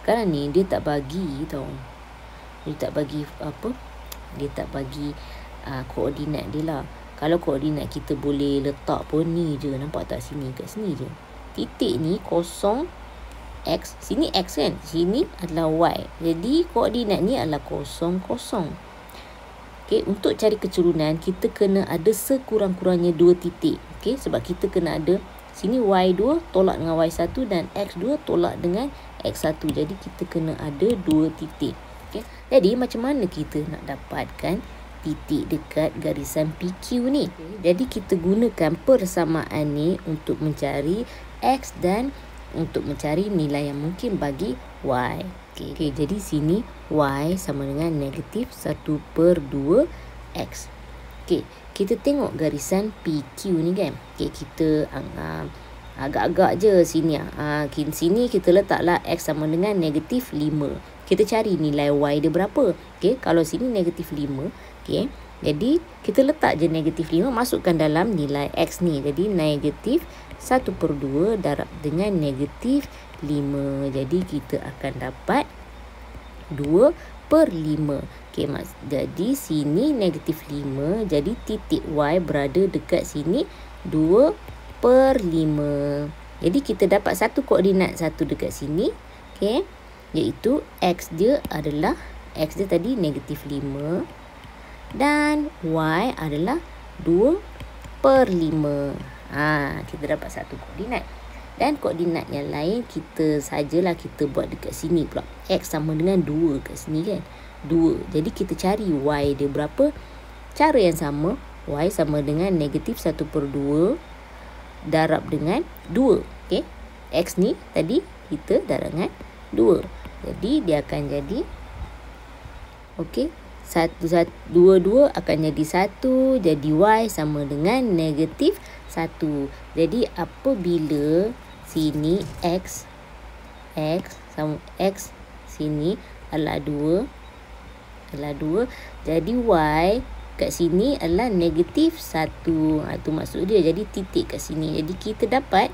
Sekarang ni dia tak bagi tau. Dia tak bagi apa? Dia tak bagi koordinat dia lah. Kalau koordinat kita boleh letak pun ni je. Nampak tak sini? Kat sini je. Titik ni 0 X. Sini X kan? Sini adalah Y. Jadi koordinat ni adalah 0, 0. Okey, untuk cari kecurunan kita kena ada sekurang-kurangnya 2 titik. Okey, sebab kita kena ada sini Y2 tolak dengan Y1 dan X2 tolak dengan X1. Jadi kita kena ada 2 titik. Okay. Jadi macam mana kita nak dapatkan titik dekat garisan PQ ni? Jadi kita gunakan persamaan ni untuk mencari X dan untuk mencari nilai yang mungkin bagi Y. Okay, jadi sini Y sama dengan negatif 1/2 X. Okay, kita tengok garisan PQ ni kan. Okay, kita agak-agak je sini. Sini kita letaklah X sama dengan negatif 5. Kita cari nilai Y dia berapa. Okay, kalau sini negatif 5. Okay, Jadi kita letak je negatif 5, masukkan dalam nilai X ni. Jadi negatif 1/2 darab dengan negatif 5. Jadi kita akan dapat 2/5. Okay, jadi sini negatif 5. Jadi titik Y berada dekat sini 2/5. Jadi kita dapat satu koordinat satu dekat sini. Okay, iaitu X dia adalah, X dia tadi negatif 5. Dan Y adalah 2/5. Kita dapat satu koordinat. Dan koordinat yang lain kita sajalah kita buat dekat sini pula. X sama dengan 2 kat sini kan. 2. Jadi kita cari Y dia berapa. Cara yang sama. Y sama dengan negatif 1/2 darab dengan 2. Okay. X ni tadi kita darab dengan 2. Jadi dia akan jadi, okay, 2 akan jadi 1. Jadi Y sama dengan negatif 1. Jadi apabila sini X sama X sini adalah 2. Jadi Y kat sini adalah negatif 1. Itu maksud dia. Jadi titik kat sini. Jadi kita dapat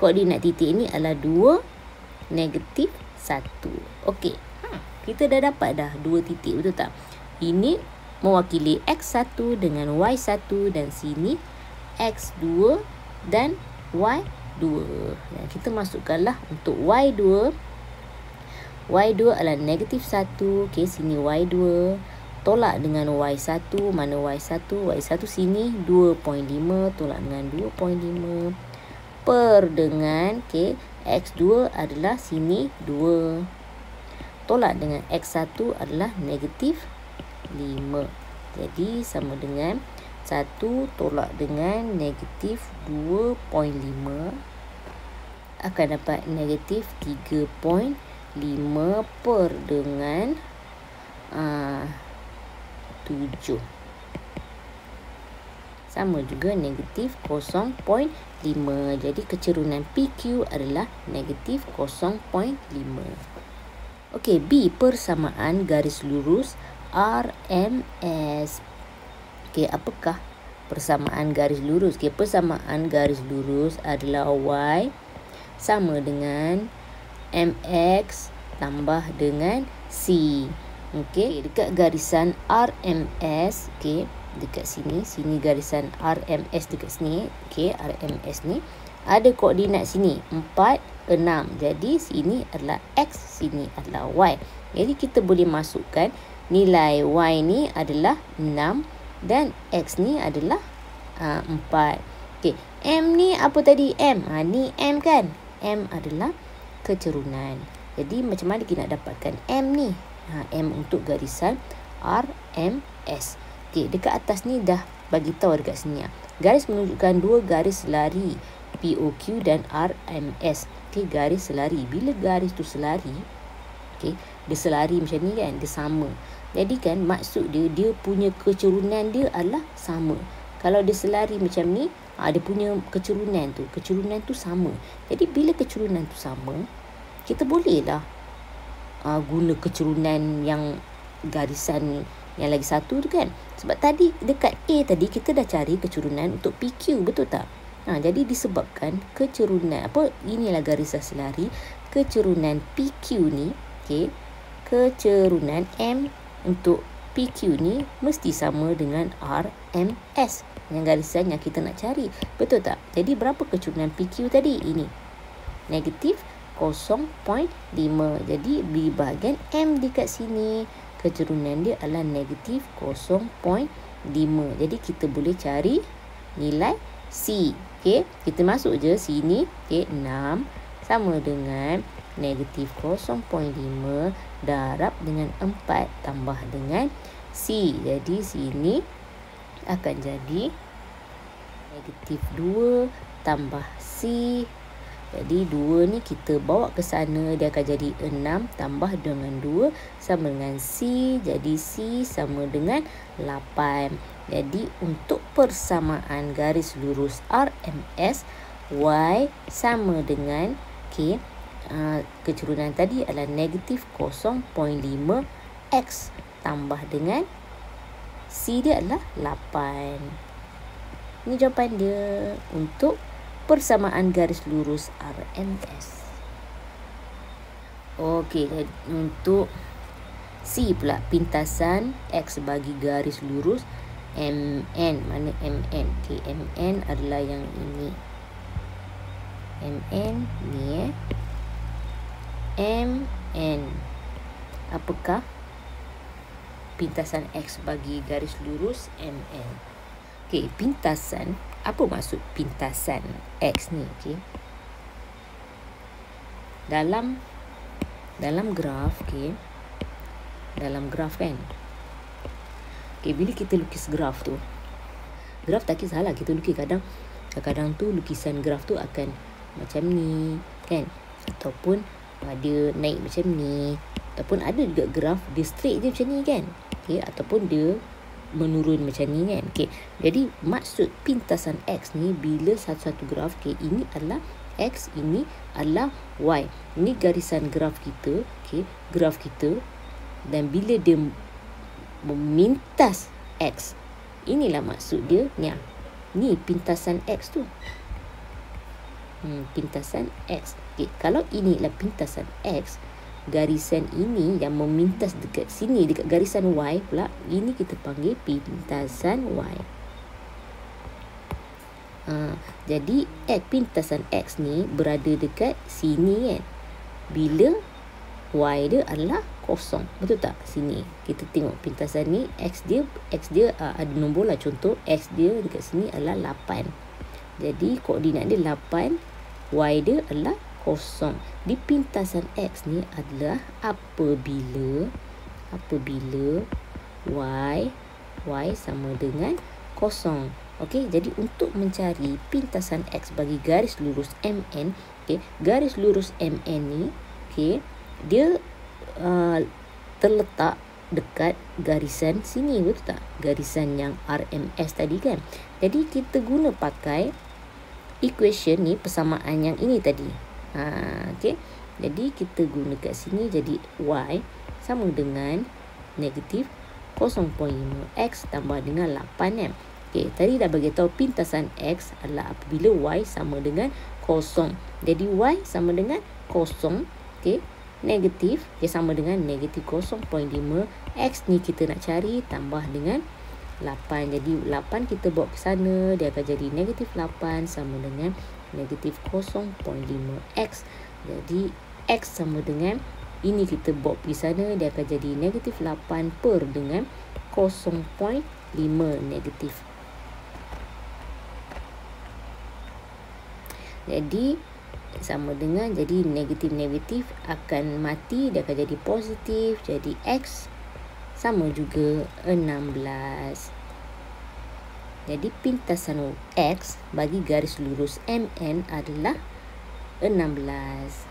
koordinat titik ini adalah 2, negatif 1. Okey. Kita dah dapat dah 2 titik, betul tak? Ini mewakili X1 dengan Y1 dan sini X2 dan Y2. Kita masukkanlah untuk Y2. Y2 adalah negatif 1. Okay, sini Y2. Tolak dengan Y1. Mana Y1? Y1 sini 2.5. Tolak dengan 2.5. Per dengan, okay, X2 adalah sini 2. Tolak dengan X1 adalah negatif 5. Jadi sama dengan 1 tolak dengan negatif 2.5 akan dapat negatif 3.5 per dengan 7. Sama juga negatif 0.5. Jadi kecerunan PQ adalah negatif 0.5. Okey, B, persamaan garis lurus RMS. Okey, apakah persamaan garis lurus? Okey, persamaan garis lurus adalah Y sama dengan MX tambah dengan C. Okey, dekat garisan RMS, okey, dekat sini garisan RMS dekat sini. Okey, RMS ni ada koordinat sini 4, 6. Jadi sini adalah X, sini adalah Y. Jadi kita boleh masukkan nilai Y ni adalah 6 dan X ni adalah 4. Okey, M ni apa tadi? M. Ni M kan? M adalah kecerunan. Jadi macam mana kita nak dapatkan M ni? M untuk garisan RMS. Okey, dekat atas ni dah bagi tahu dekat sini. Garis menunjukkan dua garis selari POQ dan RMS. Okey, garis selari. Bila garis tu selari, okey, dia selari macam ni kan, dia sama. Jadi kan maksud dia punya kecerunan dia adalah sama. Kalau dia selari macam ni, dia punya kecerunan tu sama. Jadi bila kecerunan tu sama, kita bolehlah guna kecerunan yang garisan yang lagi satu tu kan. Sebab tadi dekat A tadi kita dah cari kecerunan untuk PQ, betul tak? Jadi disebabkan kecerunan inilah garisan selari, kecerunan PQ ni, okey, kecerunan M untuk PQ ni mesti sama dengan RMS, yang garisan yang kita nak cari, betul tak? Jadi berapa kecerunan PQ tadi? Ini negatif 0.5. Jadi di bahagian M dekat sini kecerunan dia adalah negatif 0.5. Jadi kita boleh cari nilai C. Okey, kita masuk je sini. Okey, 6 sama dengan negatif 0.5 darab dengan 4 tambah dengan C. Jadi sini akan jadi negatif 2 tambah C. Jadi 2 ni kita bawa ke sana, dia akan jadi 6 tambah dengan 2 sama dengan C. Jadi C sama dengan 8. Jadi untuk persamaan garis lurus RMS, Y sama dengan, okay, kecerunan tadi adalah negatif 0.5 X tambah dengan C dia adalah 8. Ini jawapan dia untuk persamaan garis lurus RMS. Okey, untuk C pula, pintasan X bagi garis lurus MN. Mana MN? Okey, MN adalah yang ini. MN ni MN. Apakah pintasan X bagi garis lurus MN? Okey, pintasan. Apa maksud pintasan X ni? Okey. Dalam graf, okey. Dalam graf kan. Okey, bila kita lukis graf tu, graf tak kisahlah kita lukis, kadang tu lukisan graf tu akan macam ni kan, ataupun dia naik macam ni, ataupun ada juga graf dia straight je macam ni kan. Okey, ataupun dia menurun macam ni kan. Okey, jadi maksud pintasan X ni bila satu-satu graf, okey, ini adalah X, ini adalah Y. Ini garisan graf kita, okey, graf kita, dan bila dia memintas X, inilah maksud dia ni. Ni pintasan X tu. Pintasan X. Okay, kalau ini adalah pintasan X, garisan ini yang memintas dekat sini, dekat garisan Y pula, ini kita panggil pintasan Y. Jadi pintasan X ni berada dekat sini kan. Bila Y dia adalah kosong, betul tak? Sini kita tengok pintasan ni, X dia ada nombor lah. Contoh X dia dekat sini adalah 8. Jadi koordinat dia 8, Y dia adalah kosong. Di pintasan X ni adalah apabila Y sama dengan kosong. Okey, jadi untuk mencari pintasan X bagi garis lurus MN, okey, garis lurus MN ni, okey, dia terletak dekat garisan sini, betul tak? Garisan yang RMS tadi kan. Jadi kita guna pakai equation ni, persamaan yang ini tadi. Okey. Jadi kita guna kat sini, jadi Y sama dengan negatif 0.5 X tambah dengan 8 kan. Okey, tadi dah bagi tahu pintasan X adalah apabila Y sama dengan 0. Jadi Y sama dengan 0. Okey, negatif dia sama dengan negatif 0.5. X ni kita nak cari tambah dengan 8. Jadi 8 kita bawa ke sana, dia akan jadi negatif 8 sama dengan negatif 0.5 X. Jadi X sama dengan ini, kita bawa pergi sana, dia akan jadi negatif 8 per dengan 0.5 negatif. Jadi sama dengan, jadi negatif akan mati, dia akan jadi positif. Jadi X sama juga 16. Jadi pintasan X bagi garis lurus MN adalah 16.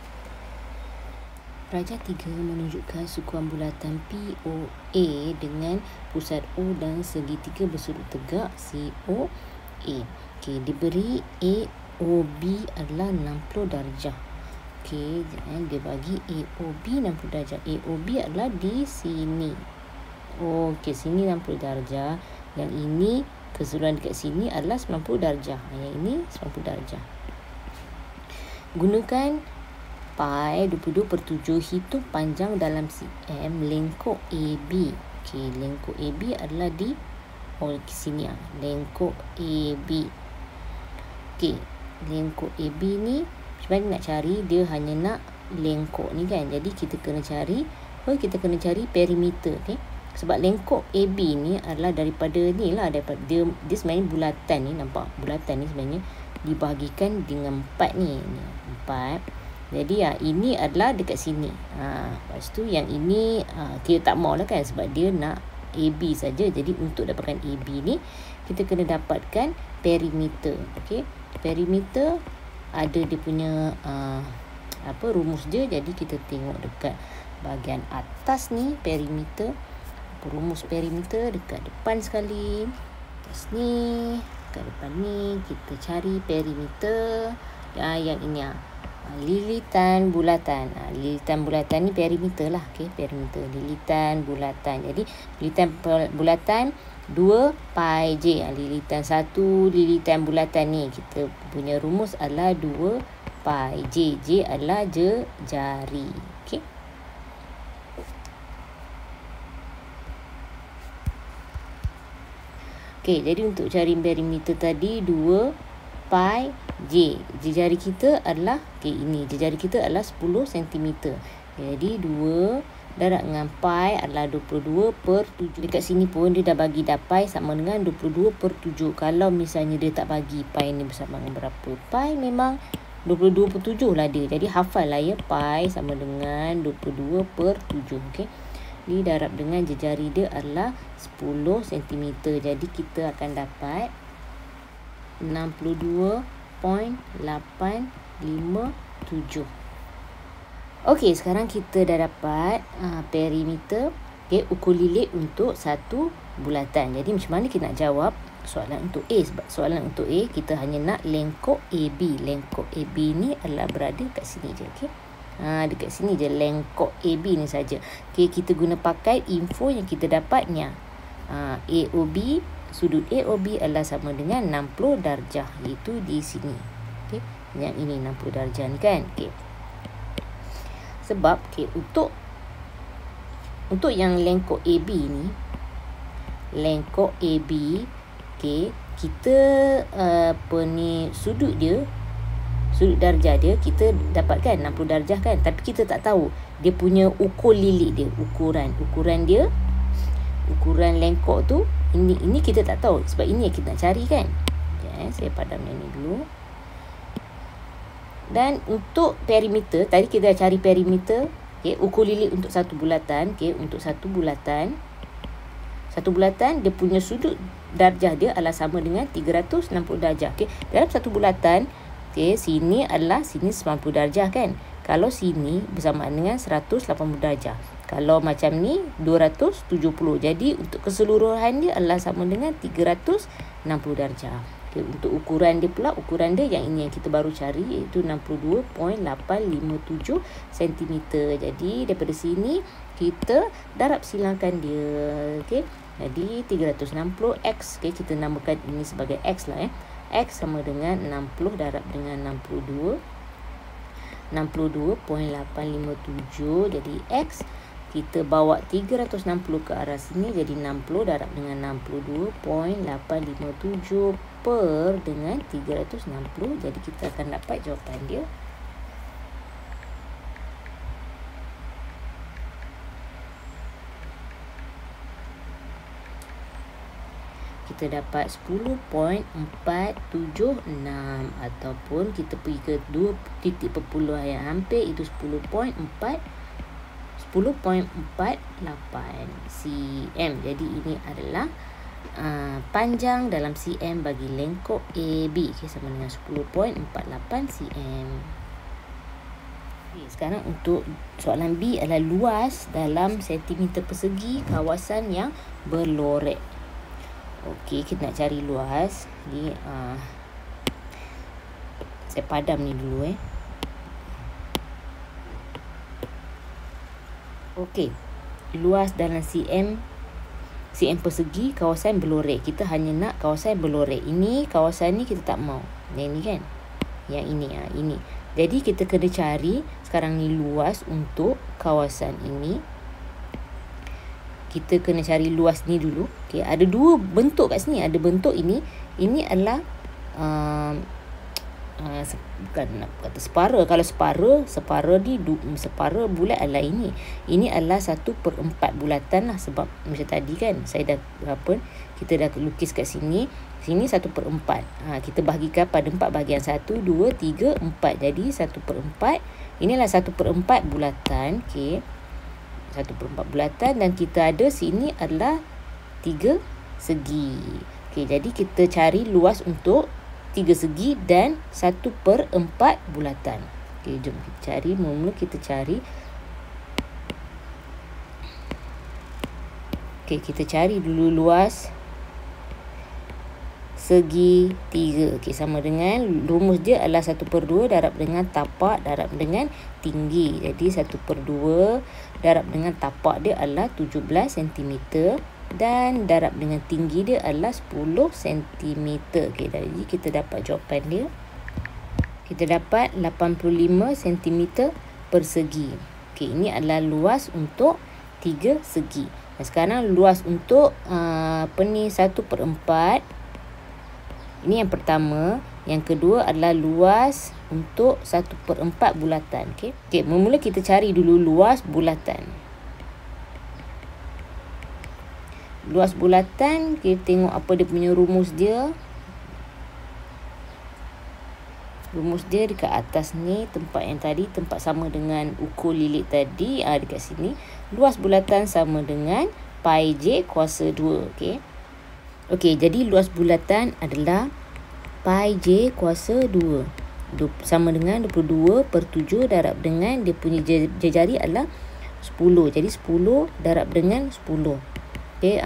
Rajah 3 menunjukkan sukuan bulatan POA dengan pusat O dan segitiga bersudut tegak COA. Okey, diberi AOB adalah 60 darjah. Okey, dia bagi AOB 60 darjah. AOB adalah di sini. Okey, sini 60 darjah. Yang ini keseluruhan dekat sini adalah 90 darjah. Yang ini 90 darjah. Gunakan pi 22/7 hitung panjang dalam cm lengkuk AB. Okey, lengkuk AB adalah di sini lengkuk AB. Okey, lengkuk AB ni sebenarnya nak cari, dia hanya nak lengkuk ni kan. Jadi kita kena cari perimeter. Okey, sebab lengkuk AB ni adalah daripada ni lah, daripada dia sebenarnya bulatan ni, nampak bulatan ni sebenarnya dibahagikan dengan 4 ni. 4. Jadi ini adalah dekat sini. Lepas tu yang ini kita tak mau lah kan, sebab dia nak AB saja. Jadi untuk dapatkan AB ni kita kena dapatkan perimeter. Okey, perimeter ada dia punya rumus dia. Jadi kita tengok dekat bahagian atas ni perimeter. Rumus perimeter dekat depan sekali. Atas ni, dekat depan ni kita cari perimeter. Yang ini Lilitan bulatan. Lilitan bulatan ni perimeter lah. Okay, perimeter. Lilitan bulatan. Jadi, lilitan bulatan 2 pi J. Lilitan 1 lilitan bulatan ni. Kita punya rumus adalah 2 pi J. J adalah jari. Okay. Okay, jadi untuk cari perimeter tadi 2 pi J. Jari kita adalah, okay, ini. Jari kita adalah 10 cm. Jadi 2 darab dengan pi adalah 22 per 7. Dekat sini pun dia dah bagi dah pi sama dengan 22 per 7. Kalau misalnya dia tak bagi pi ni bersama dengan berapa, pi memang 22 per 7 lah dia. Jadi hafal lah ya, pi sama dengan 22 per 7. Okay. Ni darab dengan jari dia adalah 10 cm. Jadi kita akan dapat 62.857. Okey, sekarang kita dah dapat perimeter, okay, ukur lilit untuk satu bulatan. Jadi macam mana kita nak jawab soalan untuk A? Sebab soalan untuk A kita hanya nak lengkok AB. Lengkok AB ni adalah berada kat sini je. Okay? Dekat sini je lengkok AB ni saja. Okay, kita guna pakai info yang kita dapatnya. AOB, sudut AOB adalah sama dengan 60 darjah, iaitu di sini. Okay? Yang ini 60 darjah ni kan. Okay. Sebab okay, untuk yang lengkok AB ni, lengkok AB, okay, kita sudut dia, sudut darjah dia kita dapatkan 60 darjah kan, tapi kita tak tahu dia punya ukur lilit dia, ukuran dia, ukuran lengkok tu, ini kita tak tahu sebab ini yang kita nak cari kan. Okay, saya padam yang ni dulu. Dan untuk perimeter, tadi kita dah cari perimeter, okay, ukur lilit untuk satu bulatan. Okay, untuk satu bulatan dia punya sudut darjah dia adalah sama dengan 360 darjah. Okay, dalam satu bulatan, okay, sini 90 darjah kan. Kalau sini bersamaan dengan 180 darjah. Kalau macam ni 270. Jadi untuk keseluruhan dia adalah sama dengan 360 darjah. Okay, untuk ukuran dia pula, ukuran dia yang ini yang kita baru cari, iaitu 62.857 cm. Jadi daripada sini kita darab silangkan dia. Okay. Jadi 360x, okay, kita namakan ini sebagai x lah. X sama dengan 60 darab dengan 62.857. Jadi x kita bawa 360 ke arah sini, jadi 60 darab dengan 62.857 per dengan 360. Jadi kita akan dapat jawapan dia. Kita dapat 10.476, ataupun kita pergi ke 2 titik perpuluhan yang hampir, itu 10.48 cm. Jadi ini adalah panjang dalam cm bagi lengkok AB, okay, sama dengan 10.48 cm. Okay, sekarang untuk soalan B adalah luas dalam sentimeter persegi kawasan yang berlorek. Okey, kita nak cari luas. Jadi saya padam ni dulu Okey, luas dalam cm persegi kawasan berlorek. Kita hanya nak kawasan berlorek. Ini kawasan ni kita tak mau. Yang ni kan, yang ini ini. Jadi kita kena cari sekarang ni luas untuk kawasan ini. Kita kena cari luas ni dulu. Okey, ada dua bentuk kat sini. Ada bentuk ini. Ini adalah bukan nak kata separa. Kalau separa ni separa bulat adalah ini. Ini adalah 1/4 bulatan lah. Sebab macam tadi kan saya dah kita dah lukis kat sini. Sini 1/4. Kita bahagikan pada 4 bahagian 1, 2, 3, 4. Jadi 1/4. Inilah 1/4 bulatan. Okey, 1/4 bulatan. Dan kita ada sini adalah 3 segi. Okey, jadi kita cari luas untuk 3 segi dan 1/4 bulatan. Okey, jom kita cari. Mula-mula kita cari. Okey, kita cari dulu luas segi 3. Okey, sama dengan rumus dia adalah 1/2 darab dengan tapak darab dengan tinggi. Jadi 1/2 darab dengan tapak dia adalah 17 cm dan darab dengan tinggi dia adalah 10 cm. Okey, jadi kita dapat jawapan dia. Kita dapat 85 cm persegi. Okey, ini adalah luas untuk 3 segi. Dan sekarang luas untuk 1/4. Ini yang pertama. Yang kedua adalah luas untuk 1/4 bulatan. Okey. Okey, mula kita cari dulu luas bulatan. Luas bulatan, kita tengok apa dia punya rumus dia. Rumus dia dekat atas ni, tempat yang tadi, tempat sama dengan ukur lilit tadi, dekat sini. Luas bulatan sama dengan pi j kuasa 2. Okey. Okey, jadi luas bulatan adalah pi j kuasa 2. Sama dengan 22/7 darab dengan dia punya jari adalah 10. Jadi 10 darab dengan 10. Okey,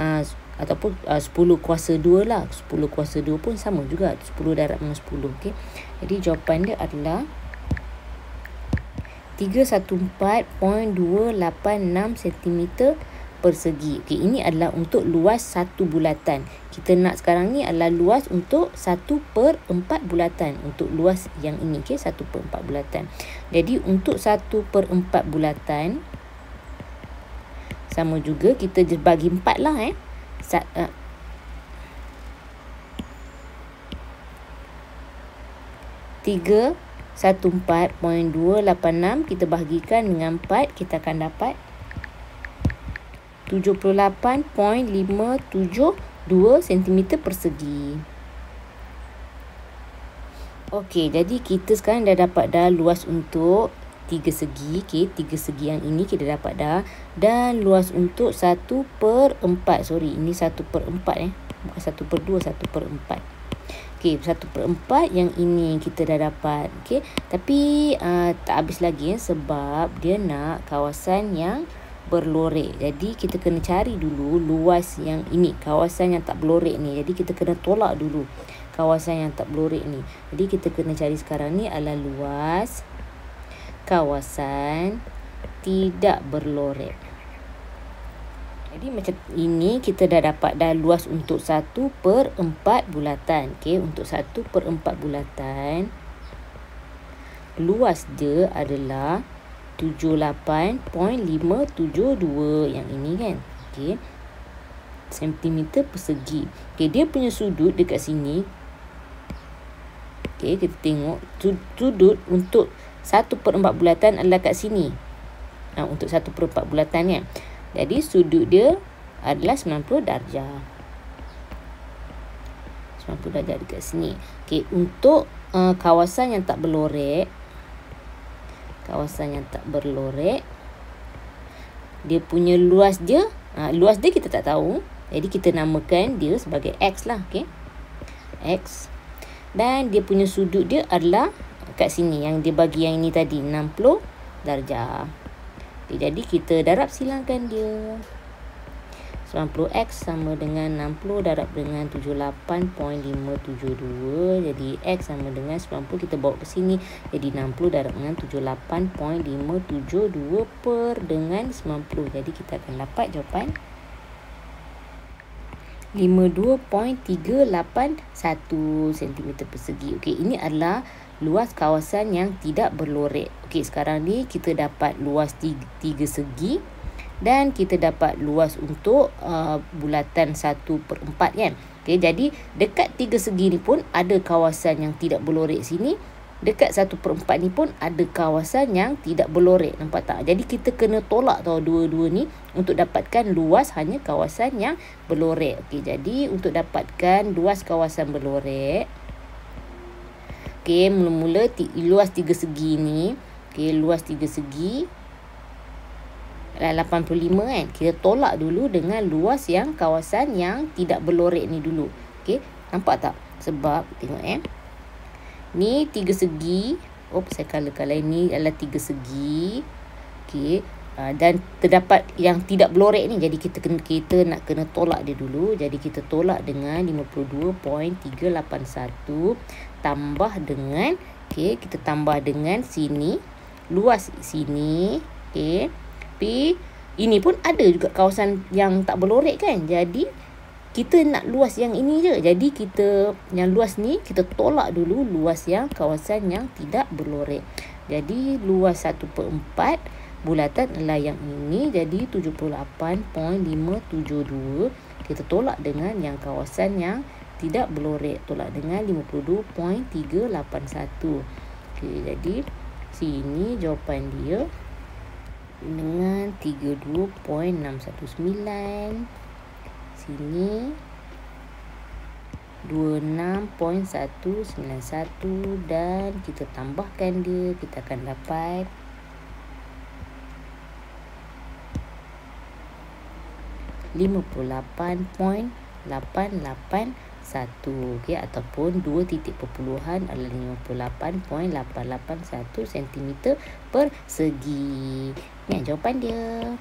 ataupun 10 kuasa 2 lah. 10 kuasa 2 pun sama juga. 10 darab dengan 10. Okey. Jadi jawapan dia adalah 314.286 cm persegi. Okey, ini adalah untuk luas satu bulatan. Kita nak sekarang ni adalah luas untuk 1/4 bulatan. Untuk luas yang ini, okey, 1/4 bulatan. Jadi untuk 1/4 bulatan sama juga kita bagi 4 lah 314.286 kita bahagikan dengan 4, kita akan dapat 78.572 cm persegi. Okey, jadi kita sekarang dah dapat dah luas untuk 3 segi. Okey, 3 segi yang ini kita dapat dah. Dan luas untuk 1/4. Sorry, ini 1/4 bukan 1/2, 1/4. Okey, 1/4 yang ini kita dah dapat. Okey, tapi tak habis lagi sebab dia nak kawasan yang berlorek. Jadi kita kena cari dulu luas yang ini, kawasan yang tak berlorek ni. Jadi kita kena tolak dulu kawasan yang tak berlorek ni. Jadi kita kena cari sekarang ni adalah luas kawasan tidak berlorek. Jadi macam ini kita dah dapat dah luas untuk 1/4 bulatan. Okey, untuk 1/4 bulatan luas dia adalah 78.572 yang ini kan. Okey. Sentimeter persegi. Okey, dia punya sudut dekat sini. Okey, kita tengok sudut untuk 1/4 bulatan adalah kat sini. Untuk 1/4 bulatan kan. Jadi sudut dia adalah 90 darjah. 90 darjah dekat sini. Okey, untuk kawasan yang tak berlorek, dia punya luas dia, luas dia kita tak tahu. Jadi kita namakan dia sebagai X lah. Okey, X. Dan dia punya sudut dia adalah kat sini, yang dia bagi yang ini tadi, 60 darjah. Okay, jadi kita darab silangkan dia. 90X sama dengan 60 darab dengan 78.572. Jadi X sama dengan 90, kita bawa ke sini. Jadi 60 darab dengan 78.572 per dengan 90. Jadi kita akan dapat jawapan 52.381 cm persegi. Okey, ini adalah luas kawasan yang tidak berlorek. Okey, sekarang ni kita dapat luas 3 segi dan kita dapat luas untuk bulatan 1/4 kan. Okey, jadi dekat 3 segi ni pun ada kawasan yang tidak berlorek sini. Dekat 1/4 ni pun ada kawasan yang tidak berlorek. Nampak tak? Jadi kita kena tolak tau dua-dua ni untuk dapatkan luas hanya kawasan yang berlorek. Okey, jadi untuk dapatkan luas kawasan berlorek, okey, mula-mula luas 3 segi ni, okey, luas 3 segi adalah 85 kan. Kita tolak dulu dengan luas yang kawasan yang tidak berlorek ni dulu. Okey, nampak tak? Sebab tengok ni 3 segi. Saya color-color ni adalah 3 segi. Okey, dan terdapat yang tidak berlorek ni. Jadi kita nak kena tolak dia dulu. Jadi kita tolak dengan 52.381 tambah dengan kita tambah dengan sini, luas sini, Tapi ini pun ada juga kawasan yang tak berlorek kan. Jadi kita nak luas yang ini je. Jadi kita yang luas ni kita tolak dulu luas yang kawasan yang tidak berlorek. Jadi luas 1/4 bulatan adalah yang ini. Jadi 78.572. Kita tolak dengan yang kawasan yang tidak berlorek. Tolak dengan 52.381. Jadi sini jawapan dia dengan 32.619. Sini 26.191 dan kita tambahkan dia, kita akan dapat 58.881. Ataupun 2 titik perpuluhan adalah 58.881 cm persegi. Ni jawapan dia.